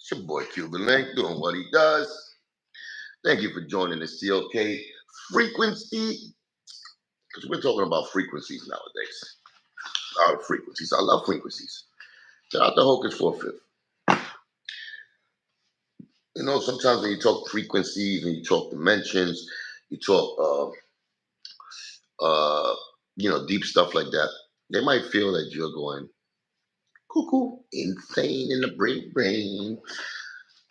It's your boy Cuban Link doing what he does. Thank you for joining the CLK frequency, because we're talking about frequencies nowadays. Our frequencies. I love frequencies. Shout out to Hocus for a Fifth. You know, sometimes when you talk frequencies and you talk dimensions, you talk, deep stuff like that, they might feel that you're going cuckoo, insane in the brain.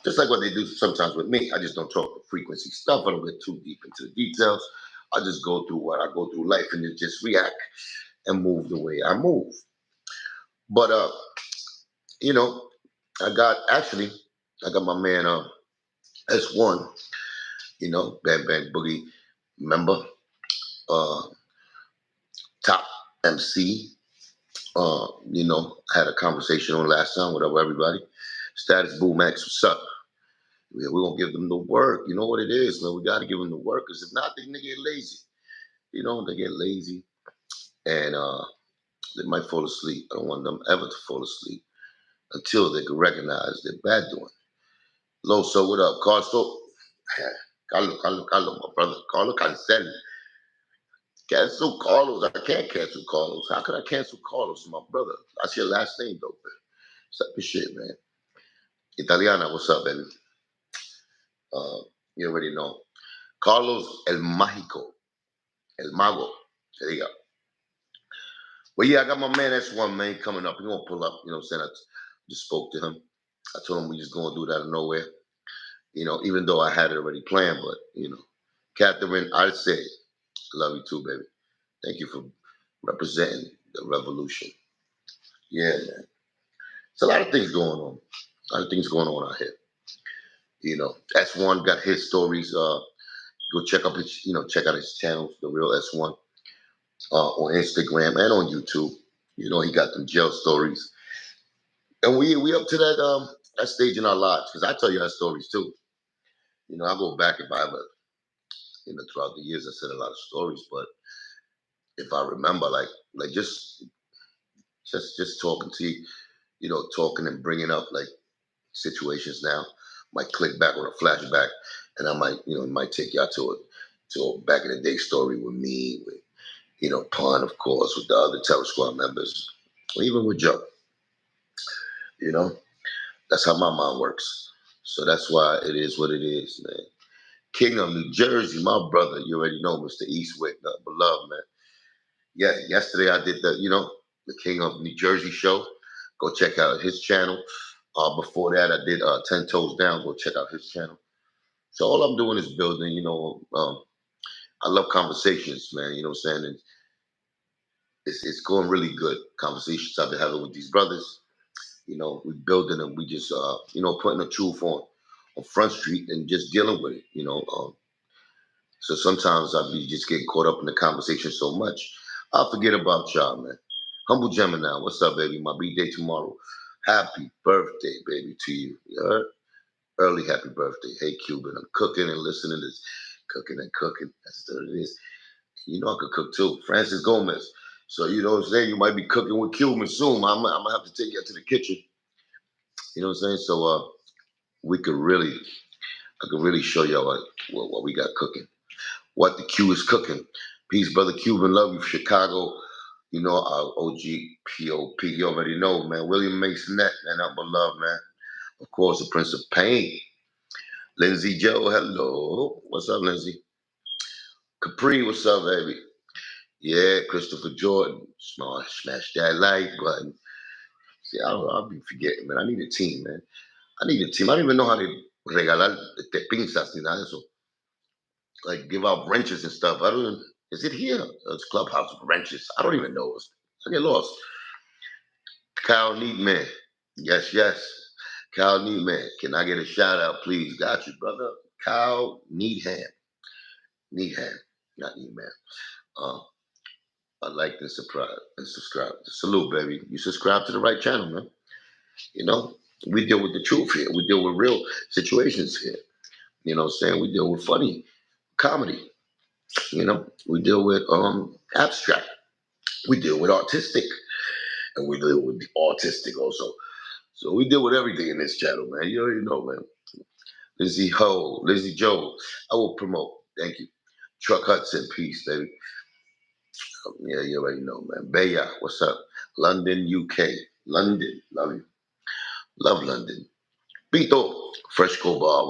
Just like what they do sometimes with me. I just don't talk the frequency stuff. I don't get too deep into the details. I just go through what I go through life and just react and move the way I move. But you know, I got my man S-1, Bang Bang Boogie member, uh top MC. I had a conversation on last time with everybody. Status Boom Max, what's up? Yeah, we're gonna give them the work. You know what it is, man. We gotta give them the work, because if not, they get lazy. They get lazy and they might fall asleep. I don't want them ever to fall asleep until they can recognize their bad doing. Lo, so what up? Carlos, Carlos, my brother. Carlos cancel. Cancel Carlos. I can't cancel Carlos. How could I cancel Carlos, my brother? That's your last name, though, man. Stop your shit, man. Italiana, what's up, baby? You already know. Carlos El Mágico. El Mago. There you go. Well, yeah, I got my man S-1, man, coming up. He gonna pull up, you know what I'm saying? I just spoke to him. I told him we just gonna do that out of nowhere. Even though I had it already planned, but Catherine, I say, love you too, baby. Thank you for representing the revolution. Yeah, man. It's a lot of things going on. A lot of things going on out here. S-1 got his stories. Go check out his channel, The Real S-1, on Instagram and on YouTube. He got them jail stories. And we up to that stage in our lives, because I tell you our stories too. I go back if I ever, throughout the years I said a lot of stories, but if I remember, like just talking to you, talking and bringing up like situations now, might click back on a flashback, and I might, it might take y'all to a back in the day story with me, with Pun, of course, with the other Terror Squad members, or even with Joe. That's how my mind works. So that's why it is what it is, man. King of New Jersey, my brother, you already know, Mr. Eastwick, nothing but love, man. Yeah, yesterday I did the King of New Jersey show. Go check out his channel. Before that, I did 10 Toes Down. Go check out his channel. So all I'm doing is building, I love conversations, man. You know what I'm saying? And it's going really good. Conversations I've been having with these brothers. We building them. We just, putting the truth on Front Street and just dealing with it. So sometimes I be just getting caught up in the conversation so much, I forget about y'all, man. Humble Gemini, what's up, baby? My B-day tomorrow. Happy birthday, baby, to you. You heard? Early happy birthday. Hey, Cuban, I'm cooking and listening to this. Cooking and cooking. That's what it is. I could cook too. Francis Gomez. So, what I'm saying? You might be cooking with Cuban soon. I'm going to have to take you to the kitchen. You know what I'm saying? So, I could really show y'all what we got cooking. What the Q is cooking. Peace, brother Cuban. Love you, Chicago. Our OG POP. You already know, man. William Masonette, man. Nothing but love, man. Of course, the Prince of Pain. Lindsay Joe, hello. What's up, Lindsay? Capri, what's up, baby? Yeah, Christopher Jordan. Smash that like button. See, I'll be forgetting, man. I need a team, man. I need a team. I don't even know how to regalar pinzas ni nada de eso. Like give out wrenches and stuff. I don't. Is it here? It's Clubhouse with wrenches. I don't even know. I get lost. Kyle Neatman. Yes, yes. Kyle Neatman. Can I get a shout out, please? Got you, brother. Kyle Needham. Needham. Not Neatman. I like and subscribe. Salute, baby. You subscribe to the right channel, man. We deal with the truth here. We deal with real situations here. You know what I'm saying? We deal with funny comedy. We deal with abstract. We deal with artistic, and we deal with the autistic also. So we deal with everything in this channel, man. You already know, man. Lizzie Joe, I will promote. Thank you. Truck Hudson, peace, baby. Yeah, you already know, man. Baya, what's up? London, UK. London, love you. Love London. Pito, Fresco Bar,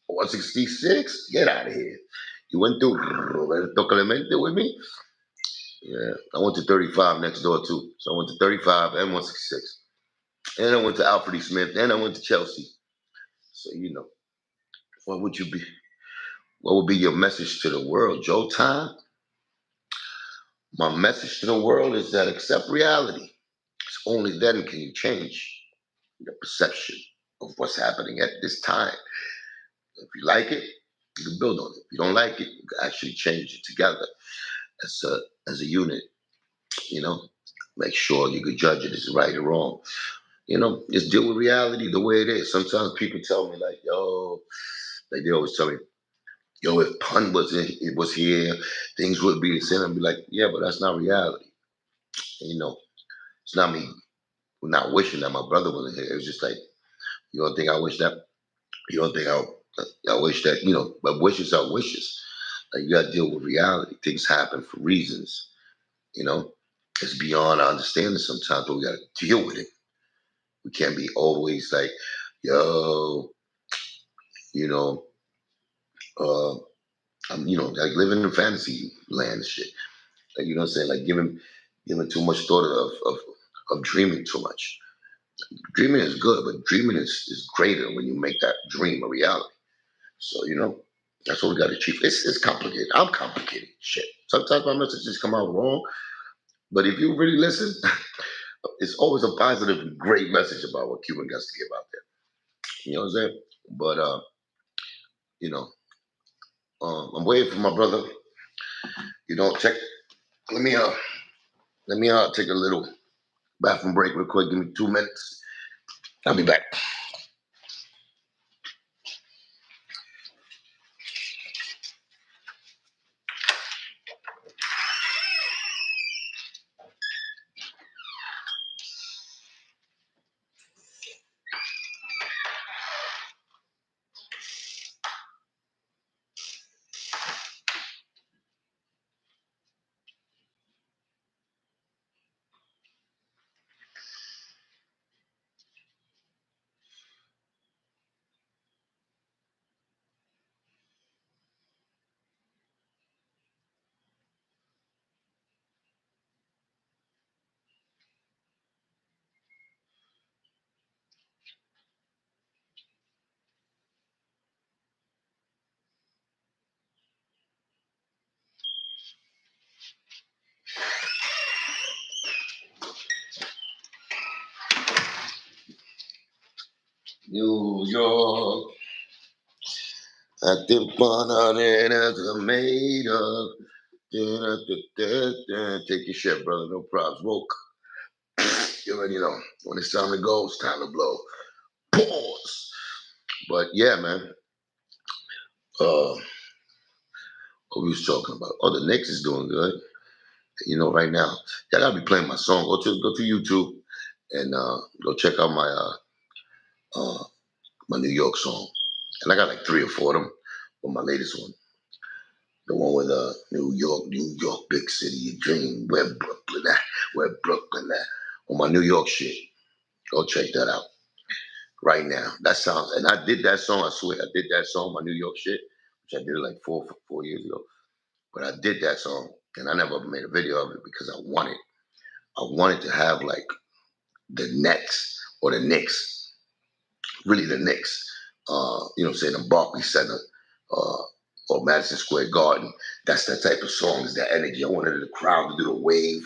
166? Get out of here. You went through Roberto Clemente with me? Yeah, I went to 35 next door too. So I went to 35 and 166. And I went to Alfred E. Smith, and I went to Chelsea. So you know, what would you be? What would be your message to the world, Joe Time? My message to the world is that accept reality. It's only then can you change your perception of what's happening at this time. If you like it, you can build on it. If you don't like it, you can actually change it together as a unit. You know, make sure you can judge it as right or wrong. You know, just deal with reality the way it is. Sometimes people tell me like, "Yo," like they always tell me, "Yo, if Pun was here, things would be the same." I'd be like, "Yeah, but that's not reality." And, you know, it's not me not wishing that my brother wasn't here. It was just like, you don't think I wish that? You don't think I wish that? You know, but wishes are wishes. Like you got to deal with reality. Things happen for reasons. You know, it's beyond our understanding sometimes, but we got to deal with it. We can't be always like, yo, you know, uh, I'm, you know, like living in fantasy land and shit. Like, you know what I'm saying? Like giving too much thought of dreaming too much. Dreaming is good, but dreaming is greater when you make that dream a reality. So, you know, that's what we got to achieve. It's complicated. I'm complicated. Shit. Sometimes my messages come out wrong, but if you really listen, it's always a positive and great message about what Cuban got to give out there. You know what I'm saying? But you know, I'm waiting for my brother. You know, check. Let me take a little bathroom break real quick. Give me 2 minutes. I'll be back. New York, at the bottom as a made of. Take your shit, brother. No problems. Woke. You already know. When it's time to go, it's time to blow. Pause. But yeah, man. What we was talking about? Oh, the Knicks is doing good. You know, right now, y'all gotta be playing my song. Go to YouTube and go check out uh, my New York song. And I got like 3 or 4 of them. But my latest one, the one with New York, big city of dream, where Brooklyn at, on my New York shit. Go check that out right now. That sounds, and I did that song. I swear, I did that song, my New York shit, which I did like 4 years ago. But I did that song, and I never made a video of it because I wanted to have like the Nets or the Knicks, really the Knicks. You know what I'm saying, the Barclays Center, uh, or Madison Square Garden. That's that type of song, is that energy. I wanted the crowd to do the wave.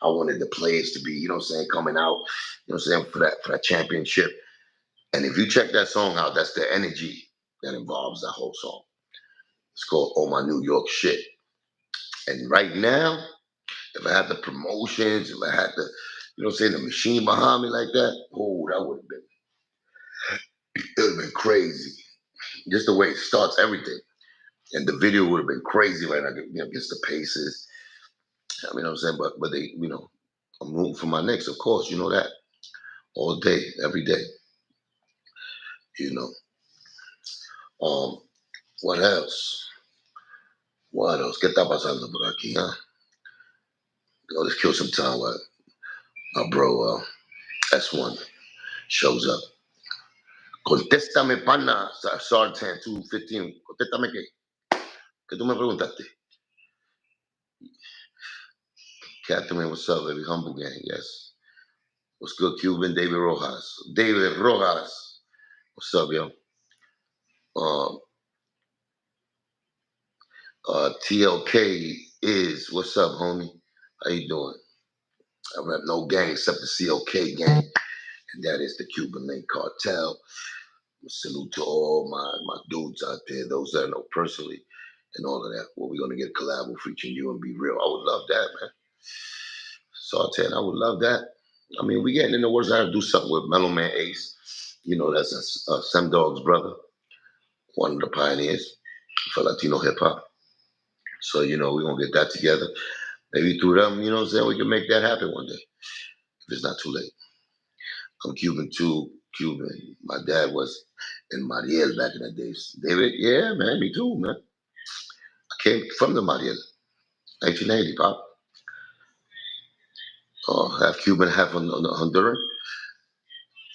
I wanted the players to be, you know what I'm saying, coming out, you know what I'm saying, for that championship. And if you check that song out, that's the energy that involves that whole song. It's called "Oh My New York Shit." And right now, if I had the promotions, if I had the, you know what I'm saying, the machine behind me like that, oh, that would have been, it would have been crazy. Just the way it starts everything. And the video would have been crazy right now, you know, against the Pacers. I mean, you know what I'm saying? But they, you know, I'm rooting for my Knicks, of course, you know that. all day, every day. You know. What else? What else? ¿Qué está pasando por aquí, huh? Let's kill some time while my bro S-1 shows up. Contéstame, pana, Sartan 215. Contéstame qué. ¿Qué tú me preguntaste? Catherine, what's up, baby? Humble gang, yes. What's good, Cuban? David Rojas. David Rojas. What's up, yo? Um, TLK is, what's up, homie? How you doing? I rep no gang except the CLK gang, and that is the Cuban Link Cartel. Salute to all my dudes out there, those that I know personally, and all of that. Well, we're gonna get a collab with featuring you and Be Real. I would love that, man. Sartan, I would love that. I mean, we getting in the words. I have to do something with Mellow Man Ace. You know, that's Sem Dog's brother, one of the pioneers for Latino hip hop. So, you know, we're gonna get that together. Maybe through them, you know what I'm saying, we can make that happen one day. If it's not too late. I'm Cuban too, Cuban. My dad was in Mariel back in the days. David, yeah, man, me too, man. I came from the Mariel, 1980, pop. Half Cuban, half Honduran.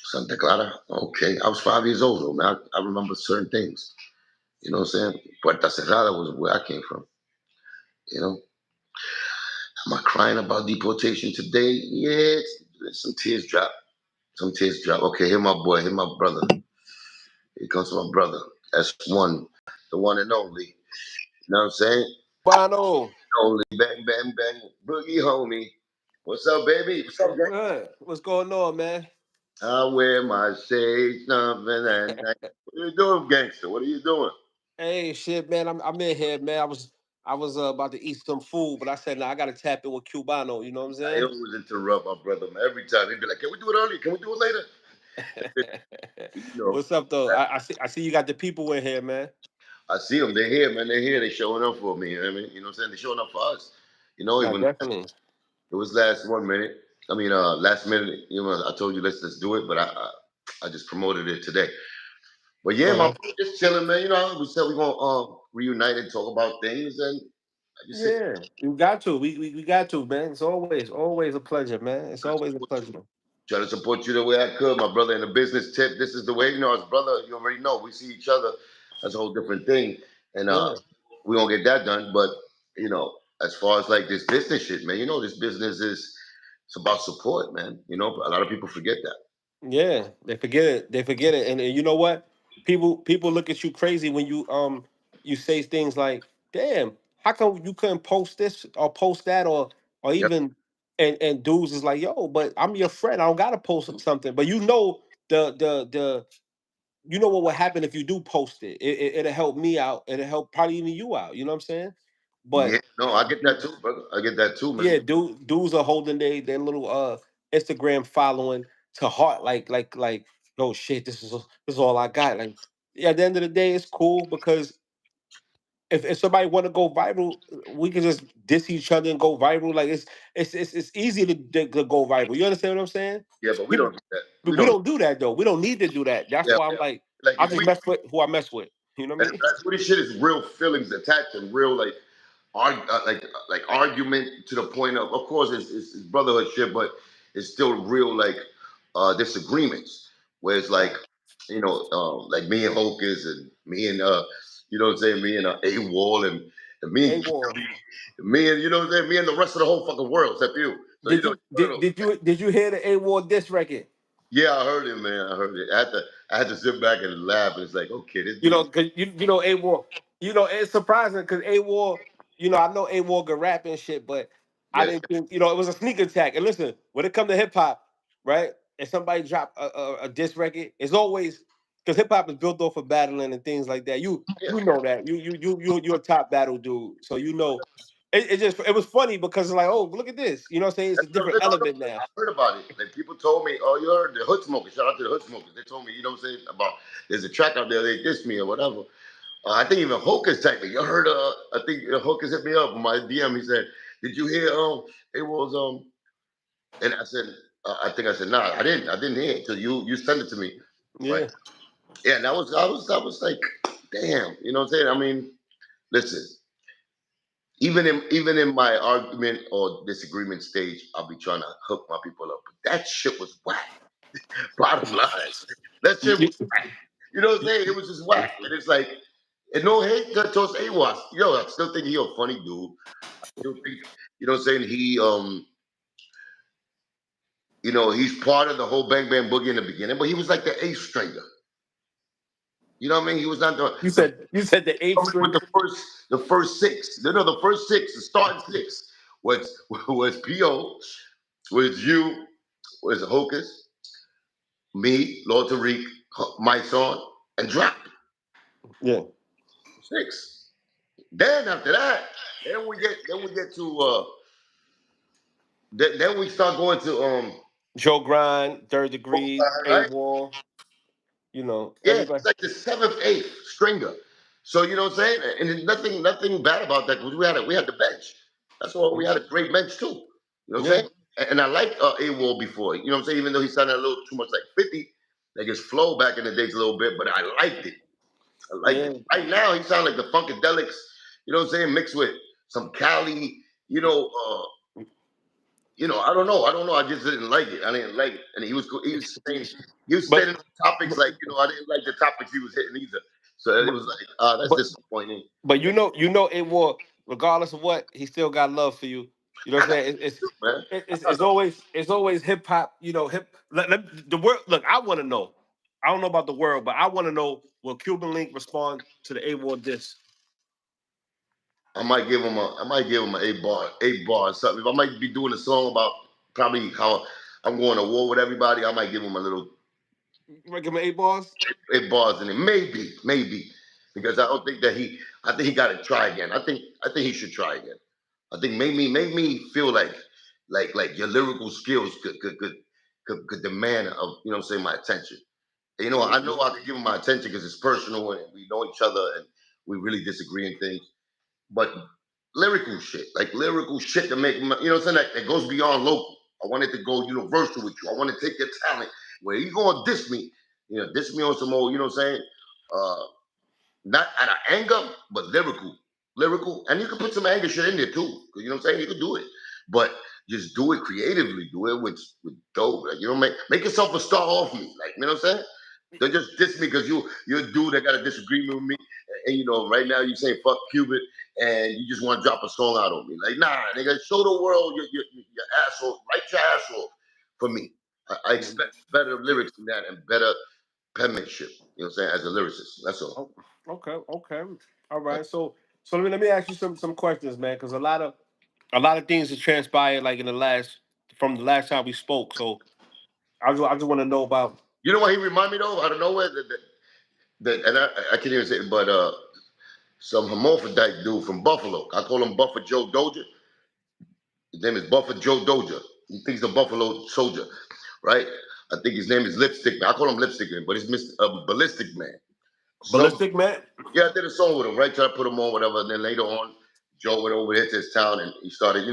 Santa Clara. Okay, I was 5 years old though, man. I remember certain things. You know what I'm saying? Puerta Cerrada was where I came from. You know, am I crying about deportation today? Yeah, some tears drop. Some tears drop. Okay, here my boy, here my brother. Here comes my brother. S-1, the one and only. You know what I'm saying? Bono, Only bang, bang, bang. Boogie homie. What's up, baby? What's up, what's gang? good? What's going on, man? I wear my shades, something and night. What are you doing, gangster? What are you doing? Hey, shit, man, I'm in here, man. I was about to eat some food, but I said, nah, I gotta tap in with Cubano. You know what I'm I saying? always interrupt my brother, man. Every time he'd be like, "Can we do it early? Can we do it later?" You know, What's up, though? I see you got the people in here, man. I see them. They're here, man. They're here. They're showing up for me. You know what I mean? You know what I'm saying? They're showing up for us. You know, Nah, even definitely. it was last 1 minute. I mean, last minute. You know, I told you let's do it, but I just promoted it today. But yeah, my Uh-huh. bro, just chilling, man. You know, we said we're gonna reunite and talk about things, and I just said Yeah, we got to. We got to, man. It's always a pleasure, man. It's try to always a support you, pleasure. try to support you the way I could, my brother. In the business tip, this is the way. You know, as brother, you already know we see each other. That's a whole different thing, and Yeah, we gonna get that done. But you know, as far as like this business shit, man, you know, this business is it's about support, man. You know, a lot of people forget that. yeah. They forget it. They forget it. And you know what? People look at you crazy when you say things like, "Damn, how come you couldn't post this or post that or Yep. even," and dudes is like, "Yo, but I'm your friend. I don't gotta post something." But you know the you know what will happen if you do post it. It'll help me out. It'll help probably even you out. You know what I'm saying? Yeah. But No, I get that too, brother. I get that too, man. yeah, dudes are holding their little Instagram following to heart, like oh shit, this is all I got. Like, yeah, at the end of the day, it's cool because if somebody want to go viral, we can just diss each other and go viral. Like it's easy to go viral. You understand what I'm saying? Yeah, but we People, don't do that. but We we don't. don't do that though. We don't need to do that. That's Yeah, why I'm like, like I if just we mess with who I mess with. You know what I and mean? that's what this shit is real feelings attached and real like argument to the point of course it's brotherhood shit, but it's still real like disagreements where it's like like me and Hocus and me and you know what I'm saying, me and A Wall and me Hey, and war. Kelly, me and you know what I'm saying, me and the rest of the whole fucking world except you. So you Did know, you did you hear the A War diss record? yeah, I heard it, man. I heard it. I had to sit back and laugh. And it's like, okay, this You dude know, is cause you know A War. You know, it's surprising because A War. You know, I know A War could rap and shit, but I yes, didn't think it was a sneak attack. And listen, when it comes to hip hop, right? If somebody drop a diss record, it's always because hip hop is built off of battling and things like that. yeah. You know that you're a top battle dude, so you know. It was funny because it's like, oh, look at this. You know what I'm saying? It's a No, different no, element now. I heard about it. Like people told me, oh, you heard the hood smokers. Shout out to the hood smokers. They told me, you know what I'm saying, about there's a track out there they dissed me or whatever. I think even Hocus typed me. You heard? I think Hocus hit me up on my DM. He said, "Did you hear? It was And I said, I think I said, nah, I didn't hear it until you sent it to me. Right. Yeah. Yeah, and I was like, damn, you know what I'm saying? I mean, listen, even in my argument or disagreement stage, I'll be trying to hook my people up. But that shit was whack. Bottom line. That shit was You- whack. You know what I'm saying? It was just whack. And it's like, and no hate towards AWAS. Yo, I still think he a funny dude. Still think, you know what I'm saying? He's part of the whole Bang Bang Boogie in the beginning, but he was like the eighth stringer. You know what I mean? He was not you said the eighth with stringer. the first six. No, the first six, the starting six was PO, was you, was Hocus, me, Lord Tariq, my son, and Drop. Yeah. Six. Then after that, then we get to then we start going to Joe Grind, Third Degree, A right? Wall. Yeah, Everybody. it's like the seventh, eighth stringer. So you know what I'm saying? And there's nothing bad about that because we had the bench. That's why we had a great bench too. You know what I'm Yeah. saying? And I liked A-Wall before. You know what I'm saying? Even though he sounded a little too much like 50, like his flow back in the days a little bit, but I liked it. I liked it. Yeah. Right now he sounds like the Funkadelics, you know what I'm saying, mixed with some Cali, you know, I don't know. I don't know. I just didn't like it. I didn't like it. And he was But saying topics like, I didn't like the topics he was hitting either. So it but was like, that's but disappointing. but A Wall, regardless of what, he still got love for you. You know what I I'm got saying? It's man. it- I it's, got it's always it's always hip hop. The world. Look, I want to know. I don't know about the world, but I want to know, will Cuban Link respond to the A Wall diss? I might give him an eight bar or something. If I might be doing a song about probably how I'm going to war with everybody, I might give him a little You might give him 8 bars. 8 bars in it. Maybe. Because I think he gotta try again. I think he should try again. I think make me feel like your lyrical skills could demand of what I'm saying, my attention. I know I could give him my attention because it's personal and we know each other and we really disagree in things. But lyrical shit to make what I'm saying, that goes beyond local. I wanted to go universal with you. I want to take your talent where you gonna diss me on some old, you know what I'm saying? Uh, not out of anger, but lyrical, and you can put some anger shit in there too. 'Cause you know what I'm saying? You can do it, but just do it creatively. Do it with dope. Like, make yourself a star off me. Like, you know what I'm saying? Don't just diss me because you're a dude that got a disagreement with me, and right now you saying fuck Cuban, and you just want to drop a song out on me. Like, nah, nigga, show the world your asshole, write your ass off for me. I expect better lyrics than that and better penmanship. You know what I'm saying? As a lyricist, that's all. Oh, okay, okay, all right. So let me ask you some questions, man, because a lot of things have transpired like in the last from the last time we spoke. So I just want to know about. You know what he remind me though? Out of nowhere, and I can't even say it, but some hermaphrodite dude from Buffalo. I call him Buffer Joe Doja. His name is Buffer Joe Doja. He thinks he's a Buffalo soldier, right? I think his name is Lipstick Man. I call him Lipstick Man, but he's Mr. Ballistic Man. So Ballistic Man. yeah, I did a song with him, right? Try to put him on, whatever. And then later on, Joe went over here to his town and he started,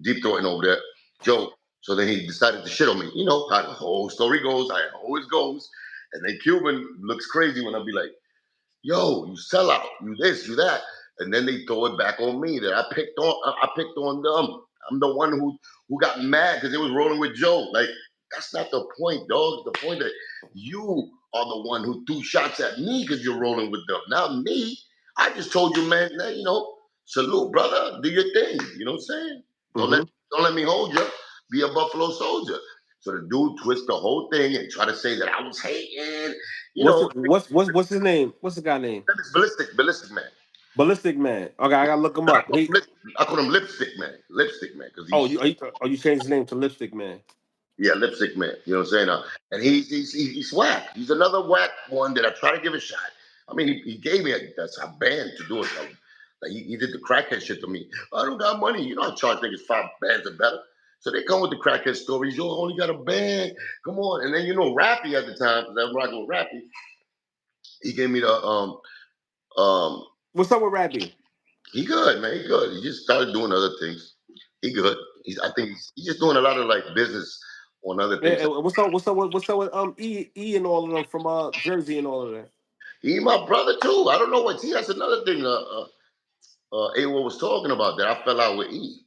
deep throating over there. Joe. So then he decided to shit on me. You know how the whole story goes, how it always goes. And then Cuban looks crazy when I be like, yo, you sell out, you this, you that. And then they throw it back on me that I picked on them. I'm the one who got mad because they was rolling with Joe. Like, that's not the point, dog. The point that you are the one who threw shots at me because you're rolling with them. Not me. I just told you, man, that, salute, brother, do your thing. You know what I'm saying? Don't let Mm-hmm. don't let me hold you. Be a Buffalo soldier. So the dude twist the whole thing and try to say that I was hating. You What's know, it, what's his name? What's the guy name? that is ballistic man. Ballistic Man. Okay, I gotta look him up. I call him lipstick man, because Oh, he's you changed his name to Lipstick Man. yeah, lipstick man. You know what I'm saying? And he's whack. He's another whack one that I try to give a shot. I mean, he gave me a band to do it. Like he did the crackhead shit to me. I don't got money. You know, I charge niggas 5 bands or better. So they come with the crackhead stories. You only got a band. Come on. And then Rappy at the time, because I'm rocking with Rappy. He gave me the um What's up with Rappy? He good, man. He good. He just started doing other things. He good. I think he's just doing a lot of like business on other things. What's up with E and all of them from Jersey and all of that? He my brother too. I don't know what. See, that's another thing. A1 was talking about that. I fell out with E.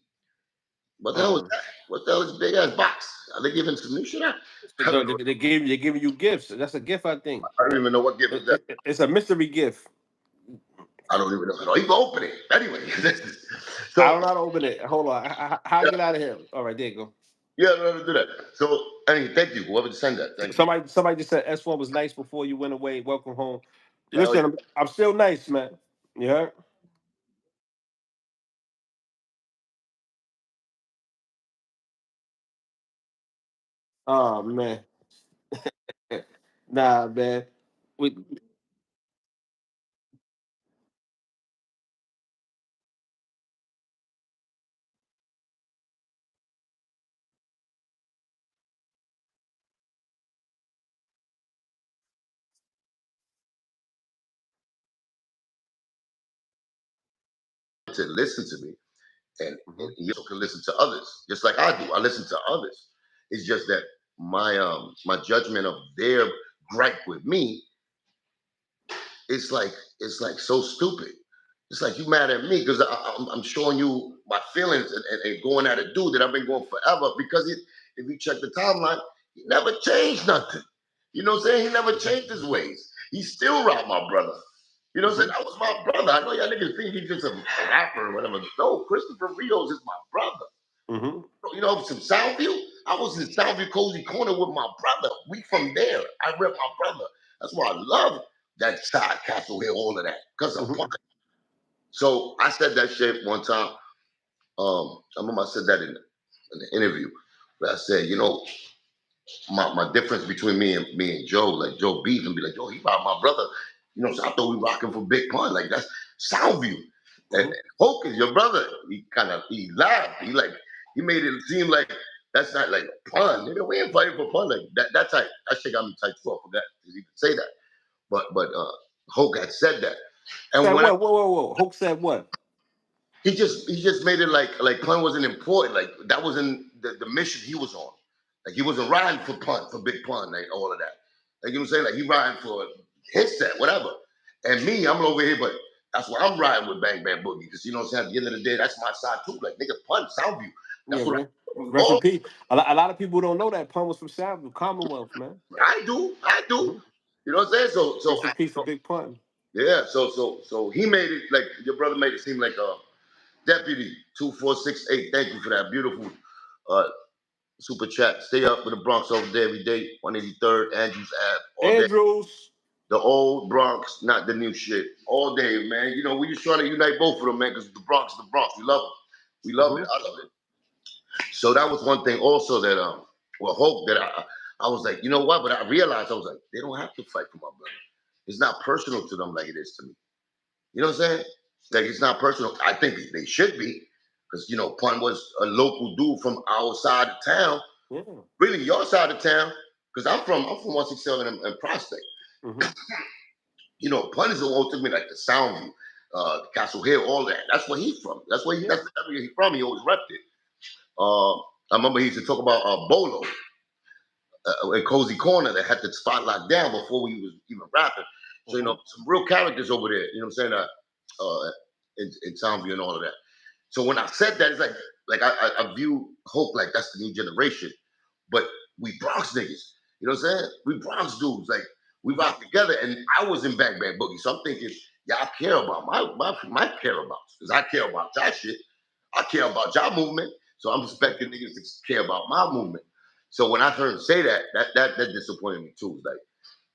What the hell was that? What the hell is big ass box? Are they giving some new shit out? I don't know. They giving you gifts. That's a gift, I think. I don't even know what gift is that. It's a mystery gift. I don't even know. I don't even open it. Anyway, I so don't know how to open it. Hold on. How I yeah, get out of here? All right, there you go. yeah, no, no, do that. So anyway, thank you. Whoever sent that, thank you. Somebody just said S1 was nice before you went away. Welcome home. Hell Listen, I'm still nice, man. You heard? Oh man. Nah, man. We to listen to me, and Mhm, you also can listen to others, just like I do. I listen to others. It's just that my judgment of their gripe with me, it's like so stupid. It's like you mad at me because I'm showing you my feelings and going at a dude that I've been going forever. Because if you check the timeline, he never changed nothing. You know what I'm saying? He never mhm, changed his ways. He still robbed my brother. You know what I'm saying? mhm, That was my brother. I know y'all niggas think he's just a rapper or whatever. No, Christopher Rios is my brother. mhm, You know, some Soundview. I was in Soundview Cozy Corner with my brother. We from there. I rep my brother. That's why I love that side, Castle Hill, all of that. Because of mhm. Punk. So I said that shit one time. I remember I said that in an interview where I said, you know, my difference between me and Joe, like Joe Beef and be like, yo, he robbed my brother. You know, so I thought we rocking for Big Pun. Like that's Soundview. And Mhm. Hulk is your brother. He laughed. He made it seem like that's not like a pun. Nigga, we ain't fighting for pun. Like that shit got me typed too. I forgot to even say that. But Hulk had said that. And Said when what? Whoa. Hope said what? he just made it like pun wasn't important. Like that wasn't the mission he was on. Like he wasn't riding for pun for big pun, like all of that. Like you know what I'm saying? Like he riding for his set, whatever. And me, I'm over here, but that's why I'm riding with Bang Bang Boogie. Because you know what I'm saying? At the end of the day, that's my side too. Like nigga pun, Soundview. Yeah, That's what man. I was Rest in born. peace. A lot of people don't know that Pun was from South Commonwealth, man. I do. Mhm. You know what I'm saying? Rest in peace to Big Pun. Yeah, so he made it like your brother made it seem like Deputy 2468. Thank you for that beautiful uh super chat. Stay up with the Bronx over there every day. 183rd, Andrews Ave, all day. Andrews. The old Bronx, not the new shit. All day, man. You know, we just trying to unite both of them, man, because the Bronx is the Bronx. We love them. We love it. Mhm, I love it. So that was one thing also that well, hope that I was like, you know what? But I realized I was like, they don't have to fight for my brother. It's not personal to them like it is to me. You know what I'm saying? Like it's not personal. I think they should be, because you know, Pun was a local dude from our side of town, yeah. really your side of town, because I'm from 167 and Prospect. Mhm. You know, Pun is the one who took me like the Soundview, Castle Hill, all that. That's where he's from. Yeah. That's the area he's from. He always repped it. I remember he used to talk about Bolo in Cozy Corner that had the spot locked down before we was even rapping. So you know, Mhm. some real characters over there. You know what I'm saying? In Soundview and all of that. So when I said that, it's like I view Hope like that's the new generation, but we Bronx niggas. You know what I'm saying? We Bronx dudes. Like we Mhm. rock together, and I was in Bang Bang Boogie, so I'm thinking y'all care about my care abouts because I care about y'all shit. I care about y'all movement, so I'm expecting niggas to care about my movement. So when I heard him say that disappointed me too.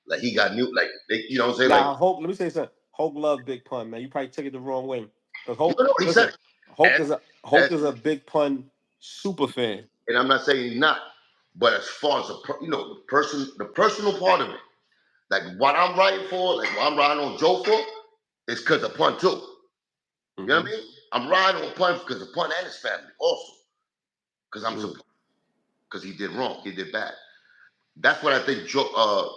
Like he got new, like they, you know what I'm saying? Like Nah, Hope. Let me say something. Hope love Big Pun, man. You probably took it the wrong way. Cause no, Hope, no, he said, listen, Hope and, is a and, Big Pun super fan. and I'm not saying he's not, but as far as the personal part of it, like what I'm writing for, like what I'm riding on Joe for, is because of Pun too. You know what I Mhm. mean? I'm riding on Pun because of Pun and his family also, because I'm Mm. supposed because he did wrong, he did bad. That's what I think Joe,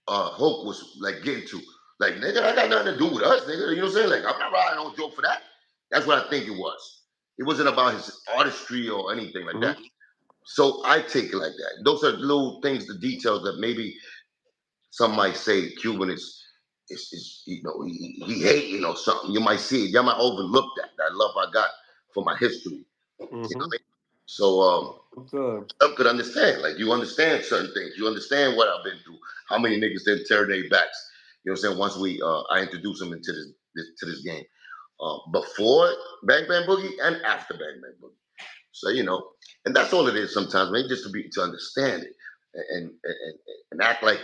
Hope was like getting to. Like, nigga, that got nothing to do with us, nigga. You know what I'm saying? Like, I'm not riding on Joe for that. That's what I think it was. It wasn't about his artistry or anything like that. Mhm. So I take it like that. Those are little things, the details that maybe some might say Cuban is he hating or something. You might see it. You might overlook that love I got for my history. You know Mm-hmm. what I mean? So Good. some could understand. Like you understand certain things. You understand what I've been through. How many niggas didn't tear their backs. You know what I'm saying? Once I introduced them into this game. Before Bang Bang Boogie and after Bang Bang Boogie. So and that's all it is sometimes, man. Just to understand it and act like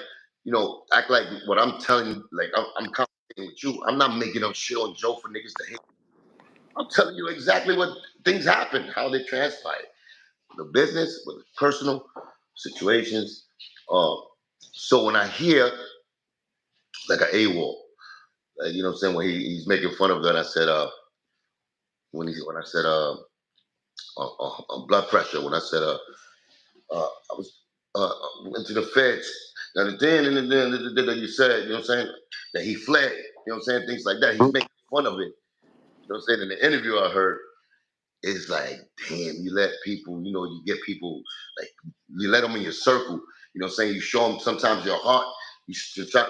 act like what I'm telling you, like I'm conversating with you. I'm not making up shit on Joe for niggas to hate. I'm telling you exactly what things happen, how they transpire. The business, with the personal situations. Uh, so when I hear like an AWOL, you know what I'm saying, when he's making fun of that, I said, when I said, blood pressure, when I said, I was went to the feds. Now the then that you said, you know what I'm saying, that he fled, you know what I'm saying, things like that. He's making fun of it. You know what I'm saying? In the interview I heard, it's like, damn, you let people, you get people, like, you let them in your circle, you know what I'm saying? You show them sometimes your heart,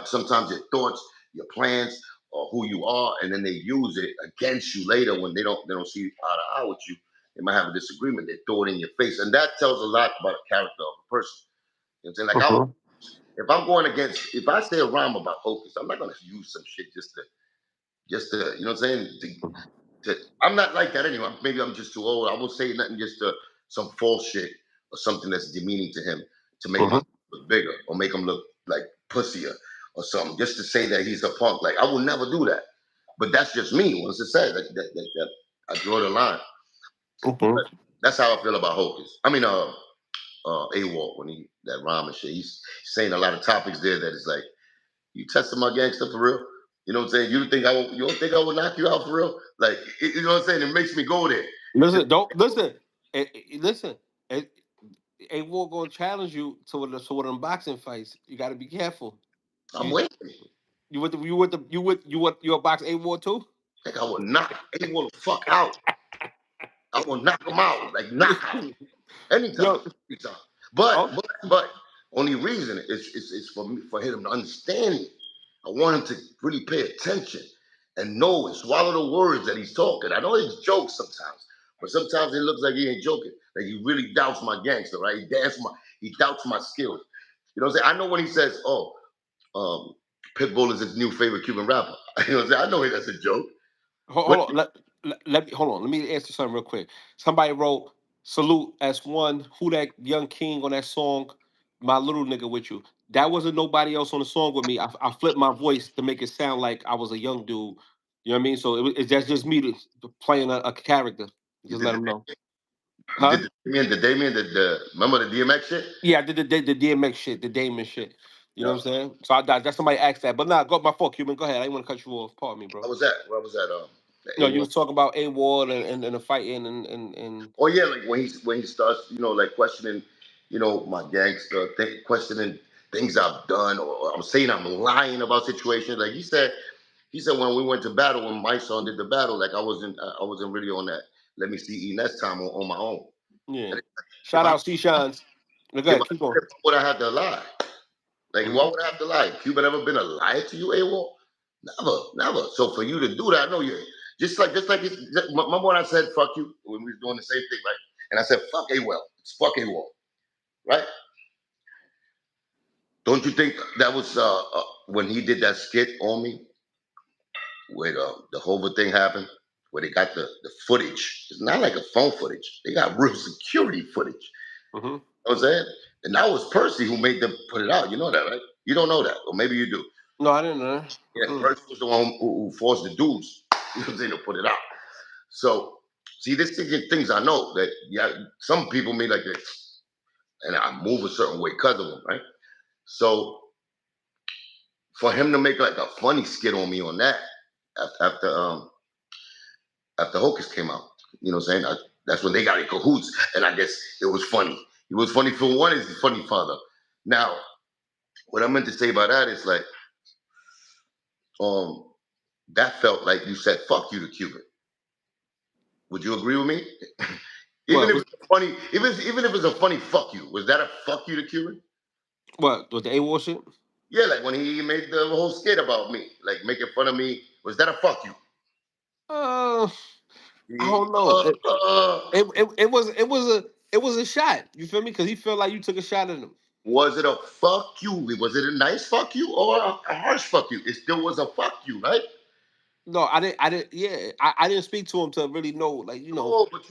sometimes your thoughts, your plans, or who you are, and then they use it against you later when they don't see eye to eye with you. They might have a disagreement, they throw it in your face. And that tells a lot about the character of a person. You know what I'm saying? Like Mm-hmm. if I'm going against, if I say a rhyme about focus, I'm not gonna use some shit just to, you know what I'm saying? I'm not like that anyway. Maybe I'm just too old. I won't say nothing just to some false shit or something that's demeaning to him to make Mm-hmm. myself look bigger or make him look like pussier or something. Just to say that he's a punk. Like I will never do that. But that's just me. Once it said that I draw the line. But Mm-hmm. that's how I feel about Hocus. I mean, AWOL when he that rhyme and shit. He's saying a lot of topics there that is like, you testing my gangster for real? You know what I'm saying? You don't think I would knock you out for real? Like, you know what I'm saying? It makes me go there. Listen, don't listen. Listen. A war gonna challenge you to one of them boxing fights. You got to be careful. I'm You waiting. you a box A war too? Like I will knock anyone the fuck out. I will knock him out. Like knockout. Anytime. Yo, Anytime. But oh, but but only reason is for me, for him to understand me. I want him to really pay attention and know and swallow the words that he's talking. I know it's jokes sometimes, but sometimes it looks like he ain't joking. Like he really doubts my gangster, right? He doubts my skills. You know what I'm saying? I know when he says, "Oh, um, Pitbull is his new favorite Cuban rapper." You know what I'm saying? I know that's a joke. hold But on. Let me hold on. Let me answer something real quick. Somebody wrote salute S-1. Who that young king on that song? My little nigga with you. That wasn't nobody else on the song with me. I flipped my voice to make it sound like I was a young dude. You know what I mean? So it's that's just me playing a character. you Just did let the, them know. you Huh? did the remember the DMX shit? Yeah, I did the DMX shit, the Damon shit. You know Yeah. what I'm saying? So that's somebody asked that. But nah, go my fault, Cuban. Go ahead. I didn't want to cut you off. Pardon me, bro. What was that? What was that? The No, you A1. was talking about A Ward and the fighting and Oh yeah, like when he starts, like questioning, my gangster, questioning things I've done, or I'm saying I'm lying about situations. Like he said when we went to battle, when my son did the battle, like I wasn't really on that. Let me see E next time on my own. yeah. And if Shout I out C Shines. Go yeah, ahead, but keep going. if I would I have to lie? Like why Hmm. would I have to lie? Cuban ever been a liar to you, AWOL? Never, never. So for you to do that, I know you just like remember when I said fuck you when we was doing the same thing, right? And I said fuck AWOL. It's fuck AWOL, right? Don't you think that was when he did that skit on me, where the whole thing happened, where they got the footage? It's not like a phone footage. They got real security footage. Hmm. You know what I'm saying? And that was Percy who made them put it out. You know that, right? You don't know that, or maybe you do. No, I didn't know. Yeah, Mm-mm. Percy was the one who forced the dudes, you know what I'm saying, to put it out. So, see, this things I know that, yeah, some people may like this, and I move a certain way because of them, right? So, for him to make like a funny skit on me on that after Hocus came out, you know what I'm saying? That's when they got in cahoots, and I guess it was funny. It was funny for one, it's funny for the. Now, what I meant to say about that is like, um, that felt like you said "fuck you" to Cuban. Would you agree with me? Even What if was it's funny, even if it's a funny fuck you, was that a fuck you to Cuban? what with the AWOL shit? Yeah, like when he made the whole skit about me, like making fun of me, was that a fuck you? Uh, I He- don't know. uh, uh, It was a shot. You feel me? Because he felt like you took a shot at him. was it a fuck you? Was it a nice fuck you or a harsh fuck you? It still was a fuck you, right? No, I didn't. I didn't. Yeah, I didn't speak to him to really know. Like you know, No, but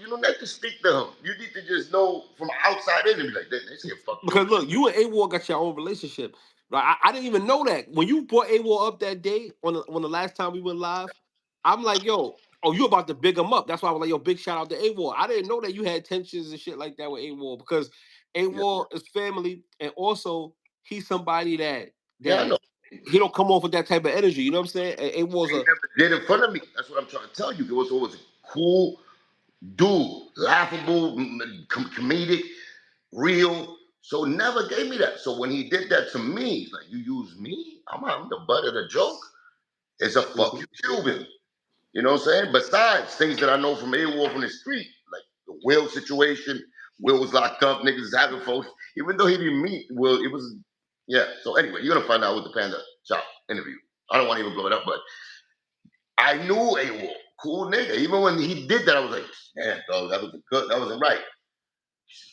you don't have to speak to him. You need to just know from outside in and be like, they say fuck you. because look, you and AWOL got your own relationship. Like I didn't even know that when you brought AWOL up that day on the last time we went live. I'm like, yo, oh, you about to big him up. That's why I was like, yo, big shout out to AWOL. I didn't know that you had tensions and shit like that with AWOL because Yeah, AWOL is family, and also he's somebody yeah, I that know. he don't come off with that type of energy. You know what I'm saying? And AWOL's He a never did in front of me. That's what I'm trying to tell you. It was always a cool dude, laughable, comedic, real. So never gave me that. So when he did that to me, like you use me, I'm the butt of the joke. It's a fuck you, Mhm. Cuban. You know what I'm saying? Besides things that I know from A-Wolf on the street, like the Will situation, Will was locked up, niggas is having folks. Even though he didn't meet Will, it was, yeah. So anyway, you're gonna find out with the Panda Shop interview. I don't want to even blow it up, but I knew A-Wolf, cool nigga. Even when he did that, I was like, damn, dog, that wasn't right.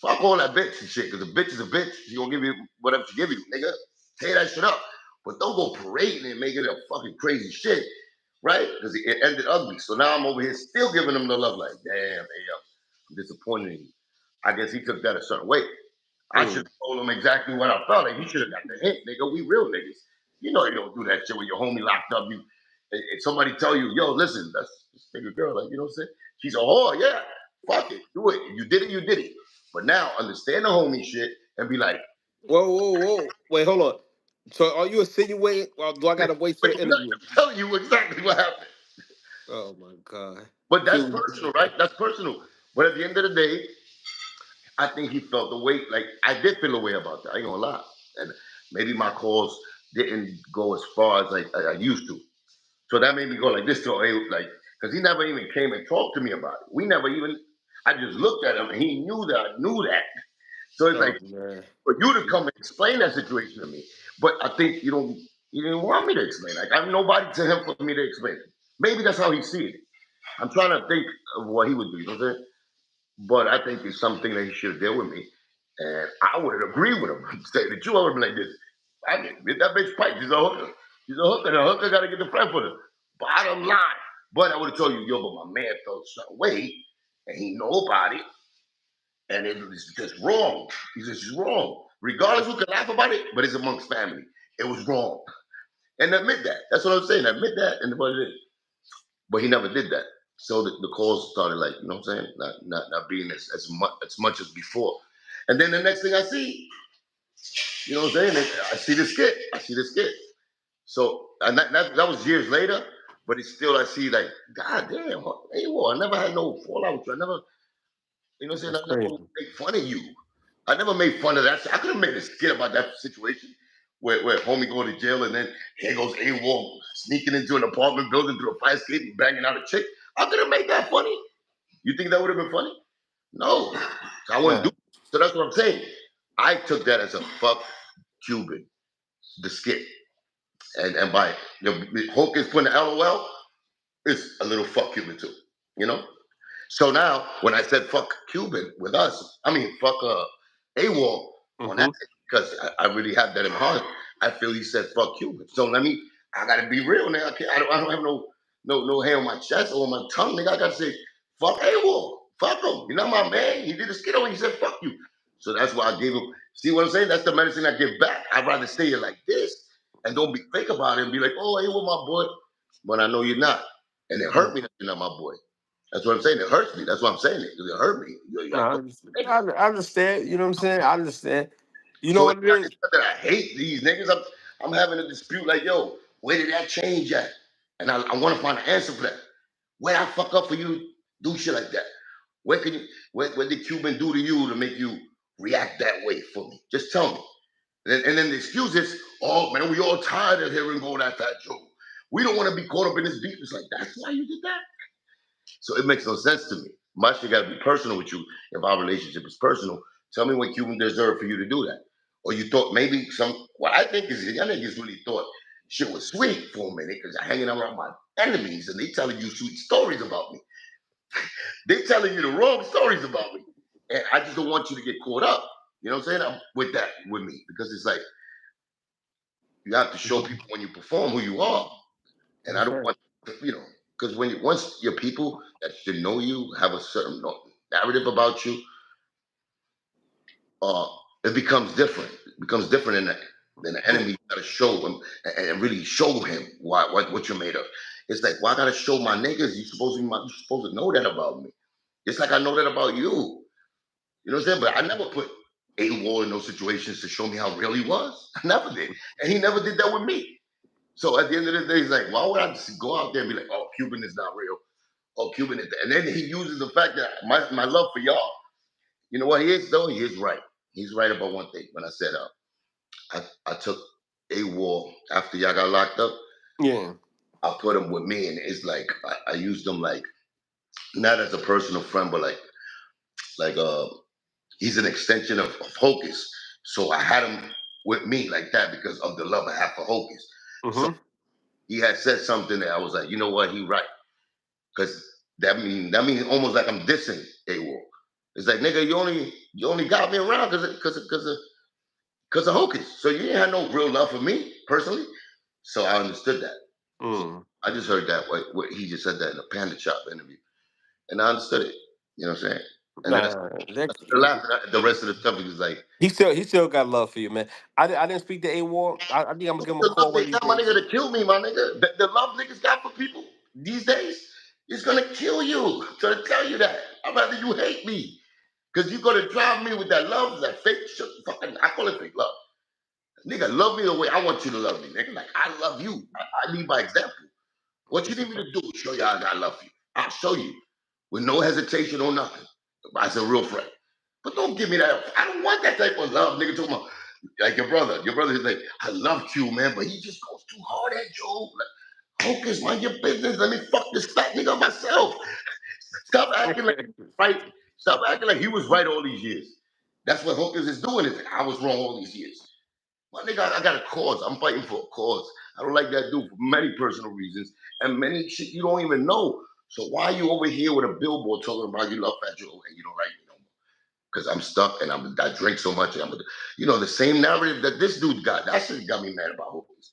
Fuck all that bitch and shit, because a bitch is a bitch. She gonna give you whatever she give you, nigga. Tear that shit up. But don't go parading and make it a fucking crazy shit, right? Because it ended ugly. So now I'm over here still giving him the love, like, damn, hey, I'm disappointed in you. I guess he took that a certain way. I should Mm. have told him exactly what I felt. Like, he should have got the hint, nigga. We real niggas. You know you don't do that shit when your homie locked up. If somebody tell you, yo, listen, that's this nigga girl, like, you know what I'm saying? She's a whore, yeah. Fuck it. Do it. You did it, you did it. But now understand the homie shit and be like, Whoa, whoa, whoa. Wait, hold on. So are you insinuating? Well, do I wait, gotta wait for wait, the interview? I'm telling you exactly what happened. Oh my god. But that's Cuban. personal, right? That's personal. But at the end of the day, I think he felt the weight. Like I did feel a way about that. I ain't gonna lie. And maybe my calls didn't go as far as I used to. So that made me go like this to like, because he never even came and talked to me about it. We never even. I just looked at him and he knew that I knew that. So it's like Oh man. for you to come and explain that situation to me. But I think you didn't want me to explain. Like I'm nobody to him for me to explain it. Maybe that's how he see it. I'm trying to think of what he would do. You know what I'm saying? But I think it's something that he should have dealt with me. And I would have agreed with him. Say the truth, I would have been like this. I get that bitch pipe. She's a hooker. She's a hooker. The hooker got to get the friend for her. Bottom line. But I would have told you, yo, but my man felt some way, and he know about it, and it was just wrong. He's just wrong. Regardless, who can laugh about it, but it's amongst family. It was wrong. And admit that. That's what I'm saying. Admit that and what it is. But he never did that. So the calls started like, you know what I'm saying? Not being as much as before. And then the next thing I see, you know what I'm saying? I see the skit. I see the skit. So and that was years later, but it's still I see like, God damn, hey, well, I never had no fallout with you. I never, you know what I'm saying? That's I never crazy. made fun of you. I never made fun of that. I could have made a skit about that situation where homie go to jail and then here goes AWOL sneaking into an apartment building through a fire escape and banging out a chick. I could have made that funny. You think that would have been funny? No. I wouldn't do Yeah. it. So that's what I'm saying. I took that as a fuck Cuban, the skit. And by Hawkins putting the LOL, it's a little fuck Cuban too. You know? So now, when I said fuck Cuban with us, I mean fuck AWOL on that, Mm-hmm. because I really have that in my heart. I feel he said fuck Cuban. So I gotta be real now. I don't have no hair on my chest or on my tongue. Nigga, I gotta say fuck AWOL. Fuck him. You're not my man. He did a skit on me. He said fuck you. So that's why I gave him. See what I'm saying? That's the medicine I give back. I'd rather say it like this and don't be fake about it and be like, oh, AWOL, my boy. But I know you're not. And it hurt me that you're not my boy. That's what I'm saying. It hurts me. That's why I'm saying it. It hurt me. You're No, a I fucking understand. nigga. I understand. You know what I'm saying? I understand. You know So what it is? it's not that I hate these niggas. I'm having a dispute like, yo, where did that change at? And I want to find an answer for that. Where I fuck up for you to do shit like that? What did Cuban do to you to make you react that way for me? Just tell me. And then the excuse is, oh man, we all tired of hearing go that fat Joe. We don't want to be caught up in this beef. It's like, that's why you did that? So it makes no sense to me. My shit got to be personal with you. If our relationship is personal, tell me what Cuban deserved for you to do that. Or you thought maybe what I think is, y'all niggas really thought shit was sweet for a minute because you're hanging around my enemies and they telling you sweet stories about me. They telling you the wrong stories about me. And I just don't want you to get caught up. You know what I'm saying? With that, with me. Because it's like, you have to show Mhm. people when you perform who you are. And I That's don't right. want, because once your people that should know you have a certain narrative about you, uh, it becomes different. It becomes different than the enemy. You gotta show him and really show him what you're made of. It's like, well, I gotta show my niggas. You supposed to know that about me. It's like I know that about you. You know what I'm saying? But I never put a wall in those situations to show me how real he was. I never did, and he never did that with me. So at the end of the day, he's like, why would I just go out there and be like, oh, Cuban is not real? Oh, Cuban is, and then he uses the fact that my love for y'all. You know what he is though? He is right. He's right about one thing. When I said, I took a wall after y'all got locked up. Yeah. I put him with me, and it's like I used him like not as a personal friend, but like he's an extension of Hocus. So I had him with me like that because of the love I have for Hocus. So Mm-hmm. he had said something that I was like, you know what, he right. Because that means almost like I'm dissing AWOL. It's like, nigga, you only got me around because of Hocus. So you didn't have no real love for me personally. So I understood that. So Mm. I just heard that what he just said that in a Panda Shop interview, and I understood it. You know what I'm saying? And then Nah, that, I started laughing at the rest of the stuff. He was like, he still got love for you, man. I didn't speak to A War. I think I'm gonna give him a the call love one they of these got, my days. nigga, to kill me, my nigga. The love niggas got for people these days is gonna kill you. I'm trying to tell you that. I'd rather you hate me. Because you're gonna drive me with that love, that fake shit. Fucking, I call it fake love. Nigga, love me the way I want you to love me, nigga. Like I love you. I lead by example. What you That's a need me fact. to do is show y'all that I love you. I'll show you with no hesitation or nothing. As a real friend. But don't give me that. I don't want that type of love, nigga. Talking about like your brother. Your brother is like, I love Q, man, but he just goes too hard at Joe. Like, focus, mind your business. Let me fuck this fat nigga myself. Stop acting like right. Stop acting like he was right all these years. That's what Hawkins is doing. Is I was wrong all these years. My nigga, I got a cause. I'm fighting for a cause. I don't like that dude for many personal reasons and many shit you don't even know. So why are you over here with a billboard talking about you love Fat Joe and you don't like me no more? Because I'm stuck and I drink so much. And the same narrative that this dude got. That shit got me mad about Hawkins.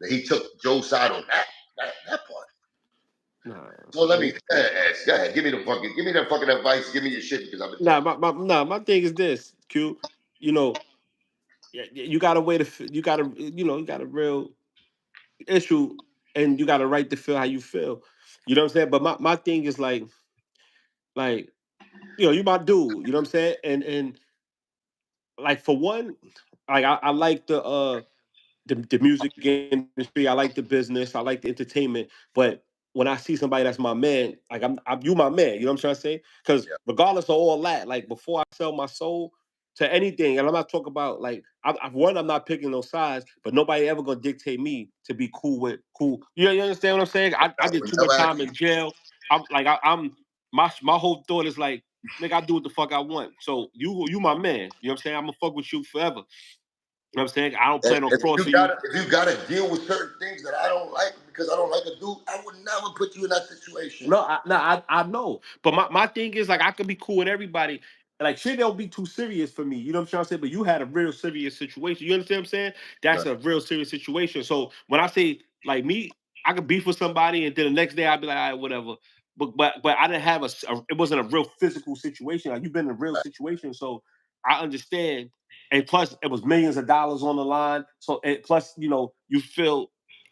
That he took Joe's side on that part. Nah, So let me it- go ahead. Give me that fucking advice. Give me your shit because I've been nah. talking. My thing is this, Q. You know, you got a way to you got to you got a real issue, and you got a right to feel how you feel. You know what I'm saying? But my thing is like you my dude. You know what I'm saying? And like for one, like I like the music industry. I like the business. I like the entertainment. But when I see somebody that's my man, like I'm you my man. You know what I'm trying to say? Because Yeah, regardless of all that, like before I sell my soul to anything, and I'm not talking about like one, I'm not picking no sides, but nobody ever gonna dictate me to be cool with cool. You understand what I'm saying? I I did would too never much ask time you. in jail. I'm my whole thought is like, nigga, I do what the fuck I want. So you my man. You know what I'm saying? I'm gonna fuck with you forever. You know what I'm saying? I don't And plan on if you crossing you. gotta if you gotta deal with certain things that I don't like because I don't like a dude, I would never put you in that situation. No, I know. But my thing is like I could be cool with everybody. Like shit don't be too serious for me. You know what I'm trying to say? But you had a real serious situation. You understand what I'm saying? That's Right. a real serious situation. So when I say like me, I could beef with somebody and then the next day I'd be like, all right, whatever. But I didn't have it wasn't a real physical situation. Like you've been in a real situation. So I understand. And plus it was millions of dollars on the line. So and plus, you feel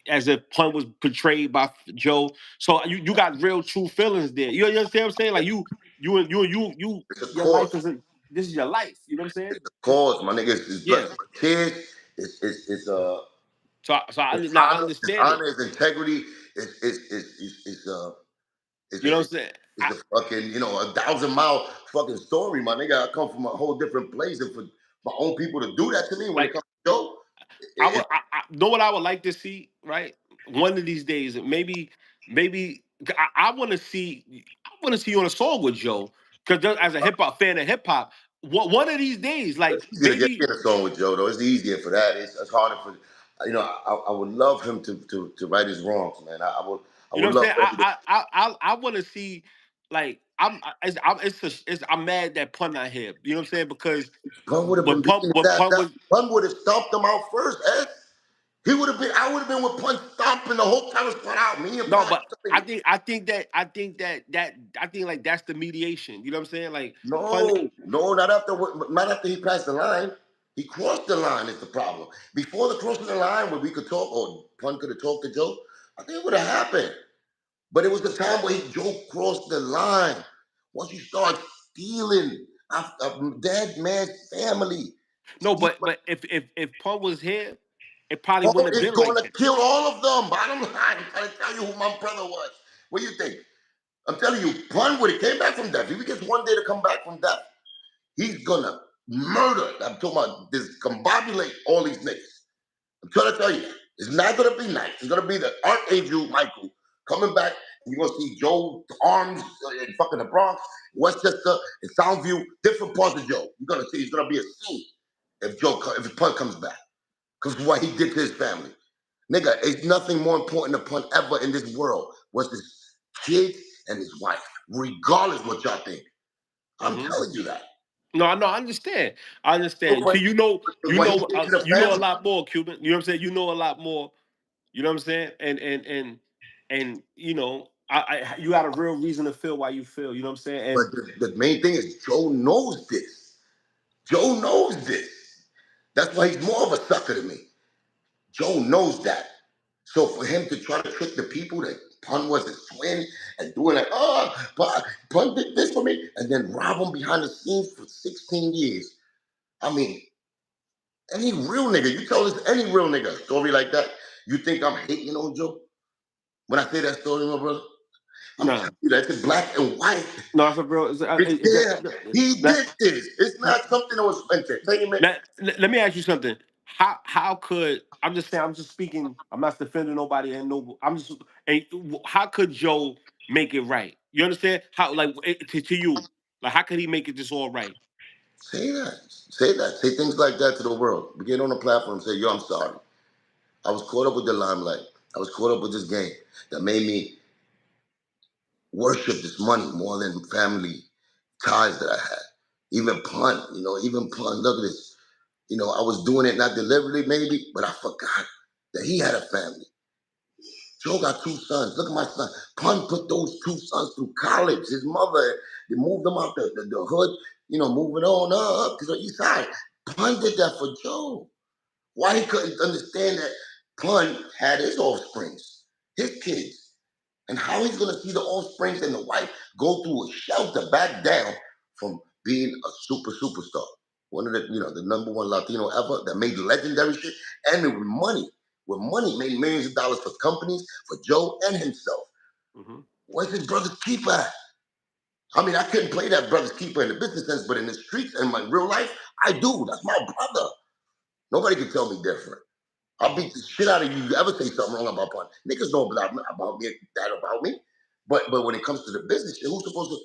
as if Pun was portrayed by Joe, so you got real true feelings there. You understand what I'm saying? Like you It's a your life cause. isn't this is your life. You know what I'm saying? It's a cause, my nigga. It's blood Yeah. for kids. It's So it's now I honor. It's understand it. honor. It's integrity. It's You a know what it's, I'm saying? it's a fucking 1,000 mile fucking story, my nigga. I come from a whole different place, and for my own people to do that to me when it Like comes to Joe, I would I know what I would like to see, right? One of these days, maybe I want to see. I want to see you on a song with Joe. Because as a hip hop fan of hip hop, one of these days, like It's easy to get maybe in a song with Joe, though. It's easier for that. It's harder for, I would love him to right his wrongs, man. I you know would what I'm love saying. for him to. I want to see like I'm mad that Pun not here. You know what I'm saying? Because Pun would have been beating his when ass. Pun That was Pun would have stomped him out first, Ed. He would have been. I would have been with Pun stomping the whole time was Pun out. Me and no, Pun. but I think like that's the mediation. You know what I'm saying? Like Pun. No, not after he passed the line. He crossed the line is the problem. Before the crossing the line, where we could talk, or Pun could have talked to Joe, I think it would have happened. But it was the time where Joe crossed the line. Once you start stealing a dead man's family, No, steal but if Pun was here, it probably Paul wouldn't have is been like going to that. kill all of them. Bottom line, I'm trying to tell you who my brother was. What do you think? I'm telling you, Pun would have came back from death. If he gets one day to come back from death, he's gonna murder. I'm talking about discombobulate all these niggas. I'm trying to tell you, it's not gonna be nice. It's gonna be the Archangel Michael coming back, and you're gonna see Joe's arms in fucking the Bronx, Westchester, and Soundview, different parts of Joe. You're gonna see it's gonna be a scene if his Pun comes back. Because of what he did to his family. Nigga, it's nothing more important to Pun ever in this world was his kids and his wife, regardless what y'all think. I'm Hmm. telling you that. No, I understand. I So understand. when, So what he did to the you know a family, lot more, Cuban. You know what I'm saying? You know a lot more. You know what I'm saying? And you know, you got a real reason to feel why you feel. You know what I'm saying? but And the main thing is Joe knows this. Joe knows this. That's why he's more of a sucker than me. Joe knows that. So for him to try to trick the people that Pun was his twin and doing like, oh, Pun did this for me, and then rob him behind the scenes for 16 years. I mean, any real nigga, you tell us any real nigga a story like that, you think I'm hating on Joe? When I say that story, my brother, I'm nah, telling you that it's black and white. no, it's a real. It's there. He That, did this. It's not something that was entertainment. let me ask you something. How could I'm just saying I'm just speaking. I'm not defending nobody and no. I'm just how could Joe make it right? You understand how like to you like how could he make it just all right? Say that. Say that. Say things like that to the world. Get on the platform and say, yo, I'm sorry. I was caught up with the limelight. I was caught up with this game that made me worship this money more than family ties that I had. Even Pun, even Pun, look at this. I was doing it not deliberately, maybe, but I forgot that he had a family. Joe got two sons. Look at my son. Pun put those two sons through college. His mother, they moved them out the hood, moving on up to the east side. Pun did that for Joe. Why he couldn't understand that Pun had his offsprings, his kids, and how he's gonna see the offsprings and the wife go through a shelter back down from being a superstar. One of the number one Latino ever that made legendary shit, and with money, made millions of dollars for companies, for Joe and himself. Hmm. Where's his brother's keeper at? I mean, I couldn't play that brother's keeper in the business sense, but in the streets and my real life, I do. That's my brother. Nobody can tell me different. I'll beat Hmm. the shit out of you. You ever say something wrong about Pun? Niggas know about me, that about me. But when it comes to the business shit, who's supposed to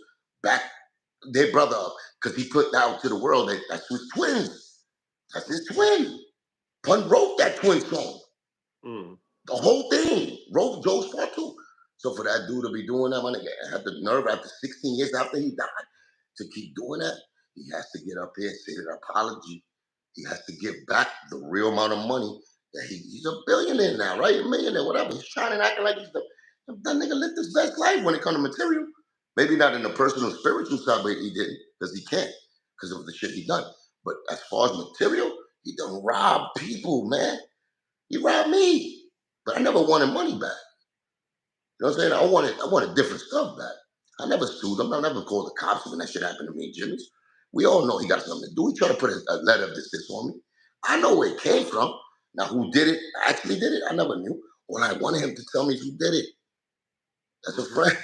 back their brother up? Because he put out to the world that that's his twins. That's his twin. Pun wrote that twin song. Mm. The whole thing. Wrote Joe's part too. So for that dude to be doing that, my nigga, had the nerve after 16 years after he died to keep doing that, he has to get up here and say an apology. He has to give back the real amount of money that he's a billionaire now, right? A millionaire, whatever. He's trying to act like he's that nigga lived his best life when it comes to material. Maybe not in the personal spiritual side, but he didn't, because he can't, because of the shit he done. But as far as material, he done robbed people, man. He robbed me. But I never wanted money back. You know what I'm saying? I wanted different stuff back. I never sued him. I never called the cops when that shit happened to me and Jimmy's. We all know he got something to do. He tried to put a letter of this on me. I know where it came from. Now, who did it, actually did it, I never knew. All I wanted him to tell me is who did it. That's a Hmm. friend.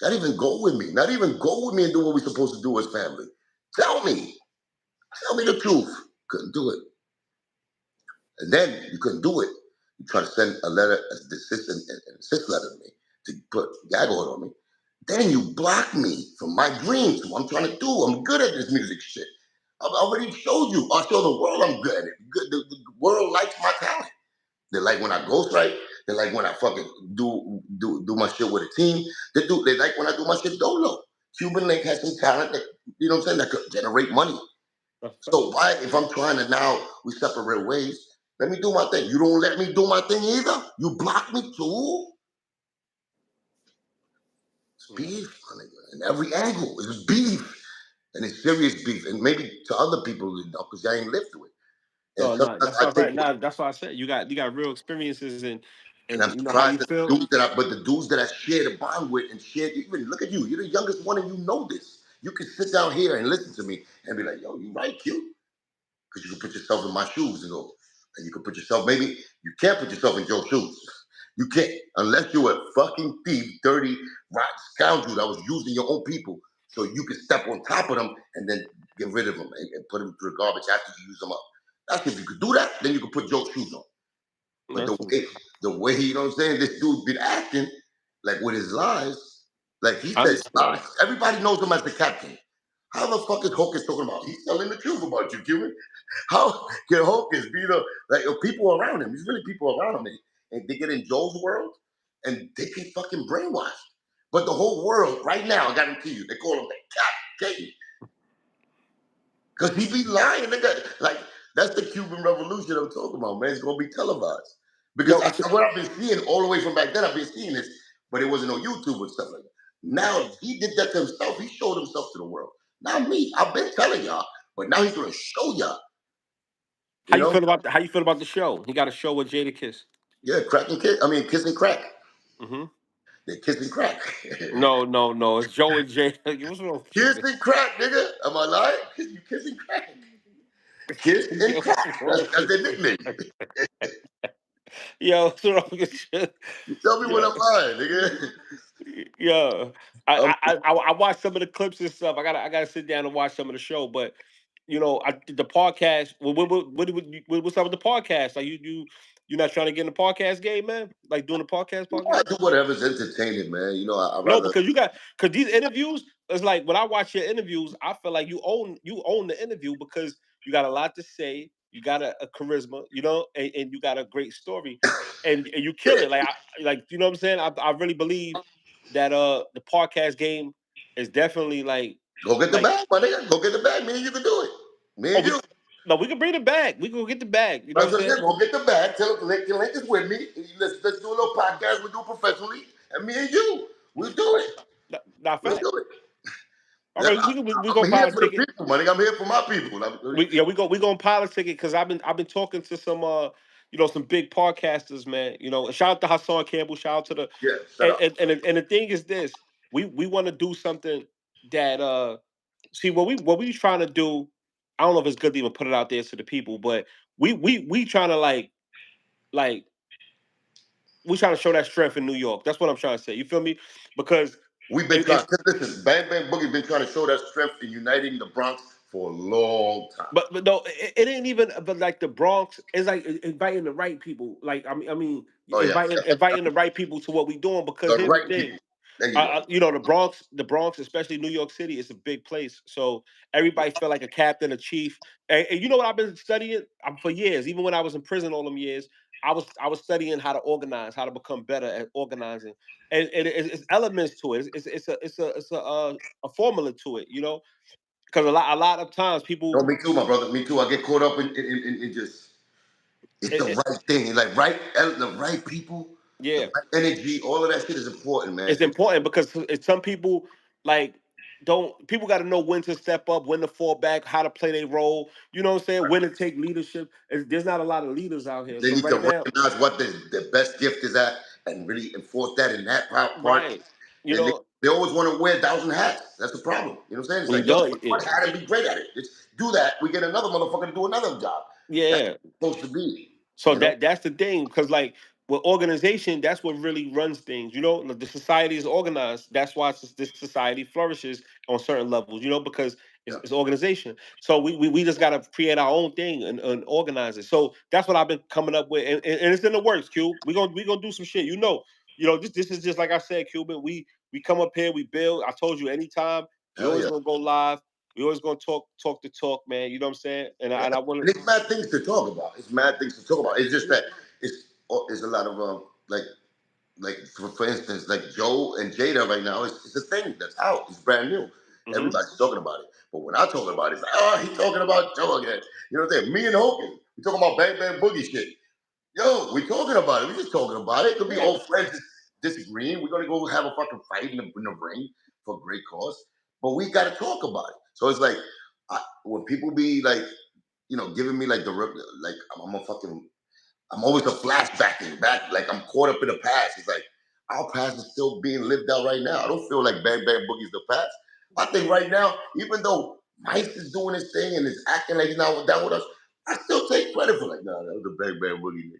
Not even go with me. Not even go with me and do what we're supposed to do as family. Tell me. Tell me the truth. Couldn't do it. And then you couldn't do it. You try to send a letter, a desist and assist letter to me put gag order on me. Then you block me from my dreams, what I'm trying to do. I'm good at this music shit. I've already showed you. I show the world I'm good at it. The world likes my talent. They like when I ghostwrite. They like when I fucking do my shit with a team. They like when I do my shit dolo. Cuban Link has some talent that you know what I'm saying that could generate money. That's a fact. So why, if I'm trying to now we separate ways, let me do my thing. You don't let me do my thing either. You block me too. It's Yeah. beef, my nigga. And every angle is beef, and it's serious beef. And maybe to other people, you know, because I ain't lived through it. And No, no, sometimes that's I not think, right. Nah, that's why I said you got real experiences and and I'm you know how you surprised that feel. the dudes that but the dudes that I shared a bond with and shared, even look at you. You're the youngest one, and you know this. You can sit down here and listen to me and be like, "Yo, you right, Q." Because you can put yourself in my shoes and go, and you can put yourself, maybe you can't put yourself in Joe's shoes. You can't, unless you're a fucking thief, dirty, rotten scoundrel that was using your own people. So you can step on top of them and then get rid of them and put them through the garbage after you use them up. That's if you could do that, then you can put Joe's shoes on. But That's the way, you know what I'm saying, this dude been acting, like with his lies, like he I said understand. lies. Everybody knows him as the captain. How the fuck is Hawkins talking about? He's telling the truth about you, Cuban. How can Hawkins be the like people around him? There's really people around him, and they get in Joel's world, and they get fucking brainwashed. But the whole world right now, I guarantee you, they call him the captain. Because he be lying, nigga. Like, that's the Cuban Revolution I'm talking about, man. It's going to be televised. Because Yo, so, what I've been seeing all the way from back then, I've been seeing this, but it wasn't on YouTube and stuff like that. Now, he did that to himself. He showed himself to the world. Not me. I've been telling y'all, but now he's going to show y'all, you know? how you feel about the show? He got a show with Jada Kiss. Yeah, crack and kiss. I mean, kiss and crack. Hmm. They kiss and crack. No, no, no. It's Joe and Jada. What's wrong with you, Kiss man? and crack, nigga. Am I lying? You kiss and crack. Kiss and Yo, crack. what's wrong That's with their you? nickname. Yo, what's wrong with you? You tell me when Yo, I'm lying, nigga. yeah. I'm I watched some of the clips and stuff. I gotta sit down and watch some of the show, but you know, the podcast. What's up with the podcast? Like you not trying to get in the podcast game, man? Like doing the I podcast? do whatever's entertaining, man. You know, I No, rather because these interviews. It's like when I watch your interviews, I feel like you own the interview because you got a lot to say. You got a charisma, you know, and you got a great story, and you kill yeah, it. Like you know what I'm saying. I really believe that the podcast game is definitely go get the like bag, my nigga. Go get the bag. Me and you can do it. Me oh and you. we can bring it back. We can go get the bag. You know what That's I'm what I saying? said. Go get the bag. Tell him Link is with me. Let's do a little podcast. We'll do it professionally. And me and you, we'll do it. Not We'll fact. do it. All right, we I'm gonna here for the politic it. people, my nigga. I'm here for my people. We gonna politic it because I've been talking to some some big podcasters, man. You know, and shout out to Hassan Campbell, shout out to the Yeah, shut up. and the thing is this, we want to do something that see what we trying to do. I don't know if it's good to even put it out there to the people, but we trying to like we trying to show that strength in New York. That's what I'm trying to say. You feel me? Because We've been trying. it, Listen, Bang Bang Boogie been trying to show that strength in uniting the Bronx for a long time. but no, it ain't even. But like the Bronx, it's like inviting the right people. Like I mean, Oh yeah, inviting the right people to what we doing. Because the here's the right thing, people. There you go. the Bronx, especially New York City, is a big place. So everybody feel like a captain, a chief. And you know what I've been studying for years. Even when I was in prison all them years, I was studying how to organize, how to become better at organizing. And it's elements to it. It's a formula to it. You know, because a lot of times No, people. me too, my brother. Me too. I get caught up in just it's the It, it, right thing. Like the right people, the yeah, right energy. All of that shit is important, man. it's important because some people like don't people got to know when to step up, when to fall back, how to play their role. You know what I'm saying? When to take leadership. There's not a lot of leaders out here. They So need to right now, recognize what their best gift is at and really enforce that in that part. right? You And know, they always want to wear 1,000 hats. That's the problem. You know what I'm saying? It's we like, yo, don't. wear one hat and be great at it. Just do that. We get another motherfucker to do another job. That's Yeah. supposed to be, So you know? that's the thing, because like with organization, that's what really runs things. You know, like, the society is organized. That's why this society flourishes on certain levels. You know, because it's, Yeah. it's organization. So we just gotta create our own thing and organize it. So that's what I've been coming up with, and it's in the works. Q, we gonna do some shit. You know, this is just like I said, Cuban. We come up here, we build. I told you anytime. We Hell always yeah. gonna go live. We always gonna talk the talk, man. You know what I'm saying? And Yeah. I want And it's mad things to talk about. It's mad things to talk about. It's just that it's a lot of like for instance, like Joe and Jada right now, it's a thing that's out. It's brand new. to. Everybody's talking about it. But when I talk about it, it's like, oh, he's talking about Joe again. You know what I'm saying? Me and Hogan, we talking about Bang Bang Boogie shit. Yo, we talking about it. We just talking about it. Could be Yeah. old friends disagreeing. We're gonna go have a fucking fight in the ring for a great cause. But we gotta talk about it. So it's like when people be like, giving me like like I'm a fucking I'm always a flashbacking back, like I'm caught up in the past. It's like our past is still being lived out right now. I don't feel like Bang Bang Boogie's the past. I think right now, even though Mike is doing his thing and is acting like he's not down with us, I still take credit for like, nah, that was the Bang Bang Boogie.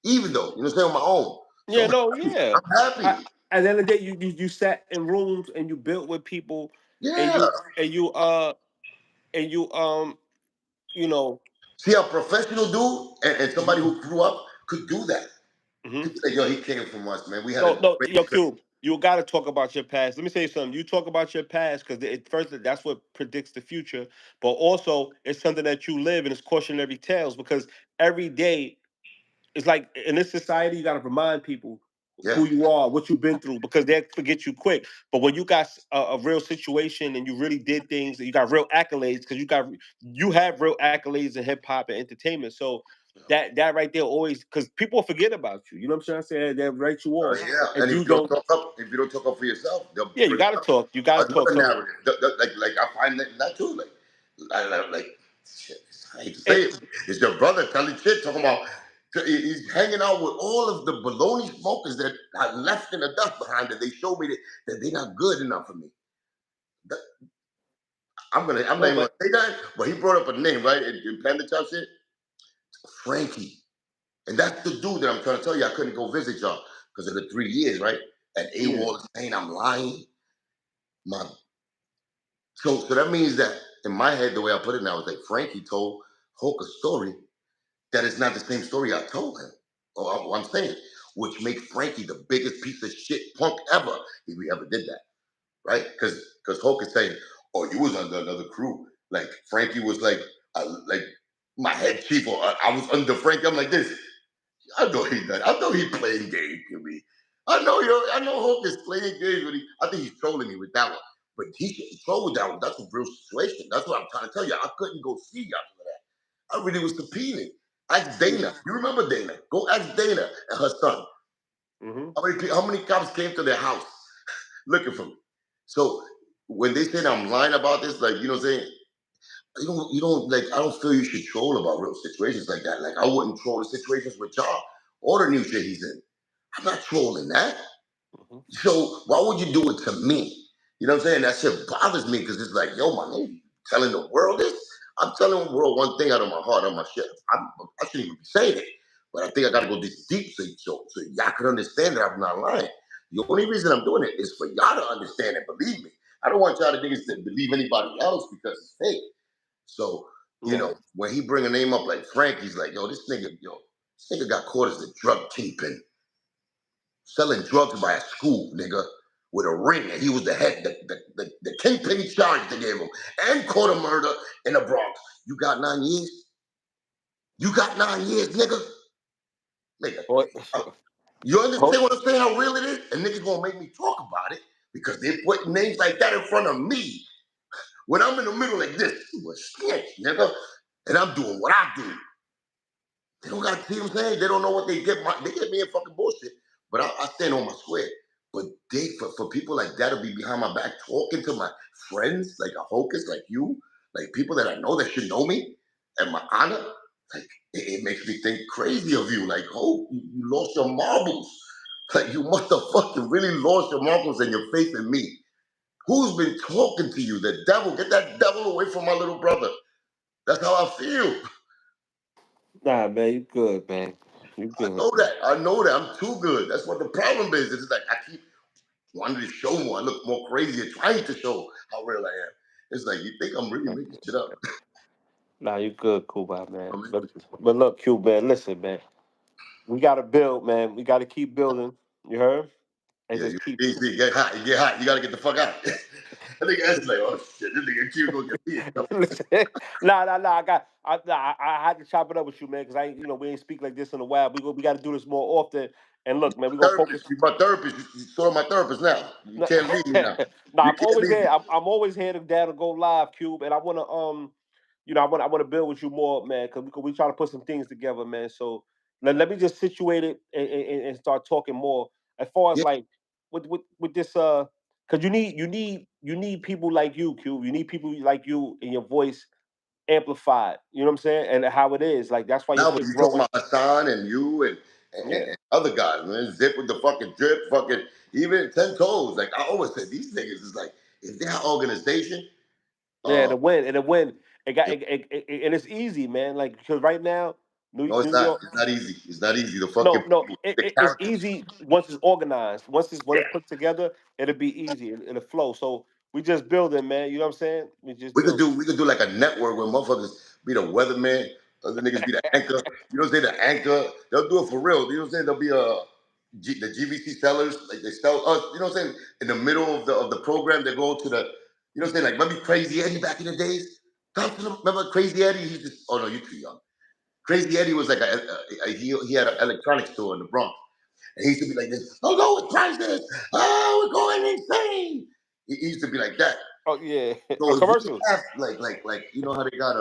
Even though, you know what I'm saying, on my own. So Yeah, no, yeah. I'm I, happy. at the end of the day, you sat in rooms and you built with people, and Yeah. you you know. See a professional dude and somebody Mhm. who grew up could do that. Mhm. People say, yo, he came from us, man. We had a No, no, great yo, experience. Cube, you got to talk about your past. Let me say something. You talk about your past because at first that's what predicts the future, but also it's something that you live and it's cautionary tales because every day it's like in this society, you got to remind people Yeah. who you are, what you've been through, because they forget you quick. But when you got a real situation and you really did things, and you got real accolades, because you have real accolades in hip hop and entertainment. So that right there always because people forget about you. You know what I'm trying to say? They write you off, Yeah, and and you don't. if you don't talk up for yourself, they'll Yeah, you bring got to up talk. You got to talk. another So narrative. Like I find that too. Like shit, I hate to say it, it. It's your brother telling shit, talking about he's hanging out with all of the baloney smokers that I left in the dust behind. That they showed me that they're not good enough for me. That, I'm not no, even gonna but say that. But he brought up a name right in Panda Chop shit, Frankie. And that's the dude that I'm trying to tell you I couldn't go visit y'all because of the 3 years, right? And yeah. AWOL is saying I'm lying. My so that means that in my head, the way I put it now is like Frankie told Hulk a story that is not the same story I told him. Or I'm saying, which makes Frankie the biggest piece of shit punk ever if we ever did that, right? Because Hulk is saying, "Oh, you was under another crew." Like Frankie was like my head chief, or I was under Frankie. I'm like this. I know he done. I know he playing games with me. I know Hulk is playing games with me. I think he's trolling me with that one. But he should troll with that one. That's a real situation. That's what I'm trying to tell you. I couldn't go see y'all for that. I really was subpoenaed. Ask Dana. You remember Dana? Go ask Dana and her son. Mm-hmm. How many cops came to their house looking for me? So when they say that I'm lying about this, like you know what I'm saying, you don't like I don't feel you should troll about real situations like that. Like I wouldn't troll the situations with y'all or the new shit he's in. I'm not trolling that. Mm-hmm. So why would you do it to me? You know what I'm saying? That shit bothers me because it's like, yo, my nigga, you telling the world this? I'm telling the world one thing out of my heart, out of my shit. I shouldn't even be saying it, but I think I got to go this deep so y'all can understand that I'm not lying. The only reason I'm doing it is for y'all to understand and believe me. I don't want y'all to niggas to believe anybody else because it's fake. So, Yeah. when he bring a name up like Frank, he's like, this nigga got caught as a drug kingpin, selling drugs by a school, nigga, with a ring, and he was the head, the kingpin charge they gave him, and caught a murder in the Bronx. You got 9 years? You got 9 years, nigga? Nigga. What? uh, You understand Hope. what I'm saying, how real it is? And niggas gonna make me talk about it because they put names like that in front of me when I'm in the middle like this. You a snitch, nigga. And I'm doing what I do. They don't got, see what I'm saying? They don't know what they get me in fucking bullshit. But I stand on my square. But for people like that to be behind my back talking to my friends, like a hocus, like you, like people that I know that should know me and my honor, like it makes me think crazy of you. Like, oh, you lost your marbles. Like you must have fucking really lost your marbles and your faith in me. Who's been talking to you? The devil. Get that devil away from my little brother. That's how I feel. Nah, man, you good, man. You I good, know man. that. I know that. I'm too good. That's what the problem is. It's like I keep wanting to show more. I look more crazy and trying to show how real I am. It's like you think I'm really making shit up. Nah, you good, Cuba, man. I mean, But look, Cuba, man, listen, man. We gotta build, man. We gotta keep building. You heard? And Yeah, just you keep. easy, get hot, you get hot, you gotta get the fuck out. I think that's like, oh shit, this nigga Q gonna get me in trouble. Listen, nah. I had to chop it up with you, man, because we ain't speak like this in a while. We got to do this more often. And look, man, we gonna focus. Therapist, you my therapist, you sort of my therapist now. You Nah, can't leave me now. You I'm can't always leave here. me. I'm always here to down to go live, Cube, and I wanna I wanna build with you more, man, because we try to put some things together, man. So let me just situate it and start talking more as far as Yeah, like with this because you need people like you, Cube. You need people like you and your voice amplified. You know what I'm saying? And how it is like that's why your now when shit you talking growing. about Hassan and you Yeah, and other guys, man, Zip with the fucking drip, fucking even 10 toes. Like I always said, these niggas is like, if they're organization, yeah, uh, to win and to win. It got yeah, and it's easy, man. Like because right now, no, it's New not. York. It's not easy. It's not easy. The fucking No, the it's characters. easy once it's organized. Once it's when Yeah. it's put together, it'll be easy. It'll flow. So we just building, man. You know what I'm saying? We just building. We could do like a network where motherfuckers be the weatherman, other niggas be the anchor. You know what I'm saying? The anchor. They'll do it for real. You know what I'm saying? There'll be the GVC sellers, like they sell us. You know what I'm saying? In the middle of the program, they go to the. You know what I'm saying? Like remember Crazy Eddie back in the days? Remember Crazy Eddie? He just oh no, you too young. Crazy Eddie was like he had an electronics store in the Bronx. And he used to be like this, oh no, with prices. Oh, we're going insane. He used to be like that. Oh yeah, So a if we commercial. have like you know how they got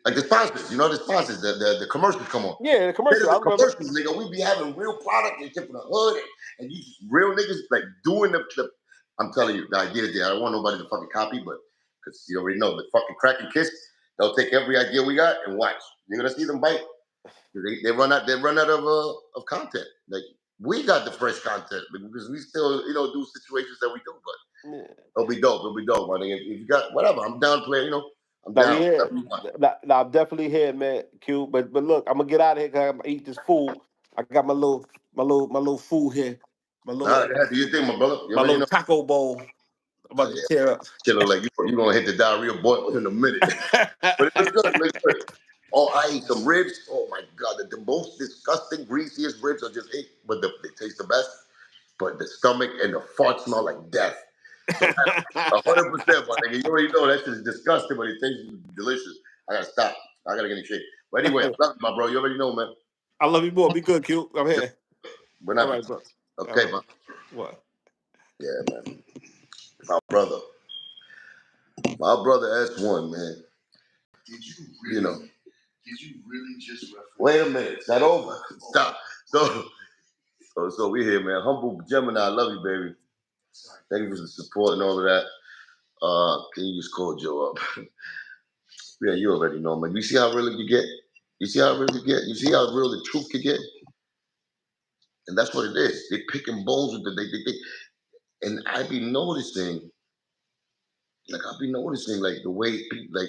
like the sponsors, you know the sponsors, the commercials come on. Yeah, the Instead commercial. of I the remember. commercials, nigga, we be having real product and shit from the hood and you real niggas like doing the I'm telling you, the idea is there. I don't want nobody to fucking copy, but because you already know the fucking crack and kiss, they'll take every idea we got and watch. You're gonna see them bite. They run out of content. Like we got the fresh content because we still do situations that we do, but Yeah. it'll be dope. It'll be dope, man. If you got whatever, I'm down to play. I'm Now we down. here. Whatever you want. Now I'm definitely here, man. Q. But look, I'm gonna get out of here. 'Cause I'm gonna eat this food. I got my little food here. My All little right, go ahead. Do your thing, my brother. You my already little know. taco bowl. I'm about to Yeah, tear up. shit look like you gonna hit the diarrhea boil in a minute, but it looks good. It looks good. Oh, I ate some ribs. Oh my god, the most disgusting, greasiest ribs I just ate, but they taste the best. But the stomach and the fart smell like death. So that's 100%, my nigga. You already know that shit is disgusting, but it tastes delicious. I gotta stop. I gotta get in shape. But anyway, I love you, my bro. You already know, man. I love you more. Be good, Q. I'm Yes, here. bon All right, appetit. bro. All Okay, right. man. What? Yeah, man. My brother. My brother S-1, man. Did you really, did you really just reference? Wait a minute. It's not over. Stop. So we here, man. Humble Gemini, I love you, baby. Thank you for the support and all of that. Can you just call Joe up? Yeah, you already know, man. You see how real it can get? You see how real it get? You see how real the truth can get? And that's what it is. They picking bones with and I be noticing, like the way people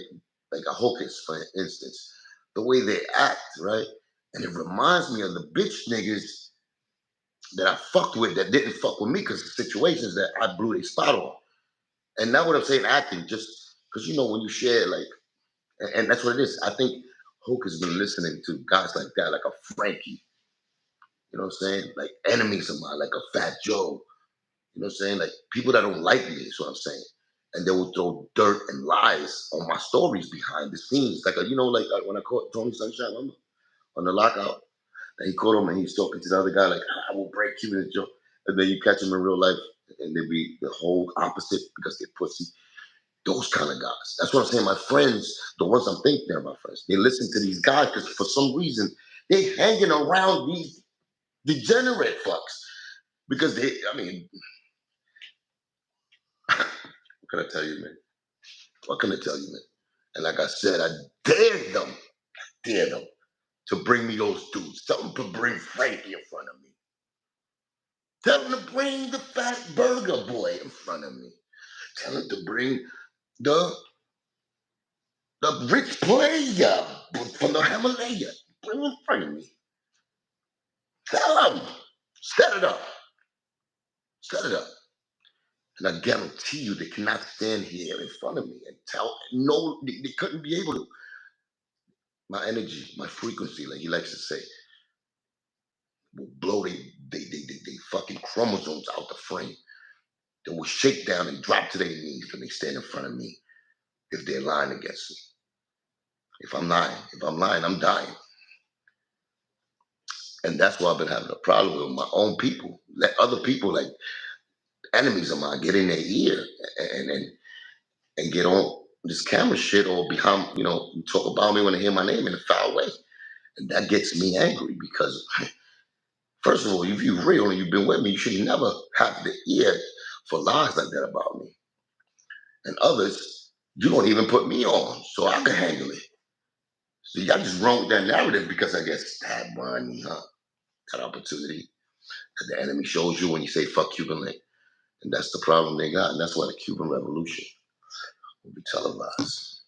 like a hocus, for instance, the way they act, right? And it reminds me of the bitch niggas that I fucked with that didn't fuck with me because of situations that I blew a spot on. And not what I'm saying acting, just because when you share like, and that's what it is. I think Hoke has been listening to guys like that, like a Frankie, you know what I'm saying? Like enemies of mine, like a Fat Joe, you know what I'm saying? Like people that don't like me is what I'm saying. And they will throw dirt and lies on my stories behind the scenes. Like, when I caught Tony Sunshine, remember? On the lockout. And he caught him and he's talking to the other guy, like, I will break you in the joke. And then you catch him in real life and they be the whole opposite because they're pussy. Those kind of guys. That's what I'm saying. My friends, the ones I'm thinking they're my friends, they listen to these guys because for some reason they hanging around these degenerate fucks. Because what can I tell you, man? What can I tell you, man? And like I said, I dare them to bring me those dudes. Tell them to bring Frankie in front of me. Tell them to bring the fat burger boy in front of me. Tell them to bring the the rich player from the Himalaya. Bring him in front of me. Tell them. Set it up. Set it up. And I guarantee you they cannot stand here in front of me and tell no, they couldn't be able to. My energy, my frequency, like he likes to say, will blow they fucking chromosomes out the frame. They will shake down and drop to their knees when they stand in front of me if they're lying against me. If I'm lying, I'm dying. And that's why I've been having a problem with my own people. Let other people, like enemies of mine, get in their ear and and, and get on this camera shit or behind, talk about me when they hear my name in a foul way. And that gets me angry because, first of all, if you're real and you've been with me, you should never have the ear for lies like that about me. And others, you don't even put me on so I can handle it. So y'all just wrong with that narrative because I get stabbed money, huh? That opportunity that the enemy shows you when you say fuck Cuban Link. And that's the problem they got. And that's why the Cuban Revolution will be televised.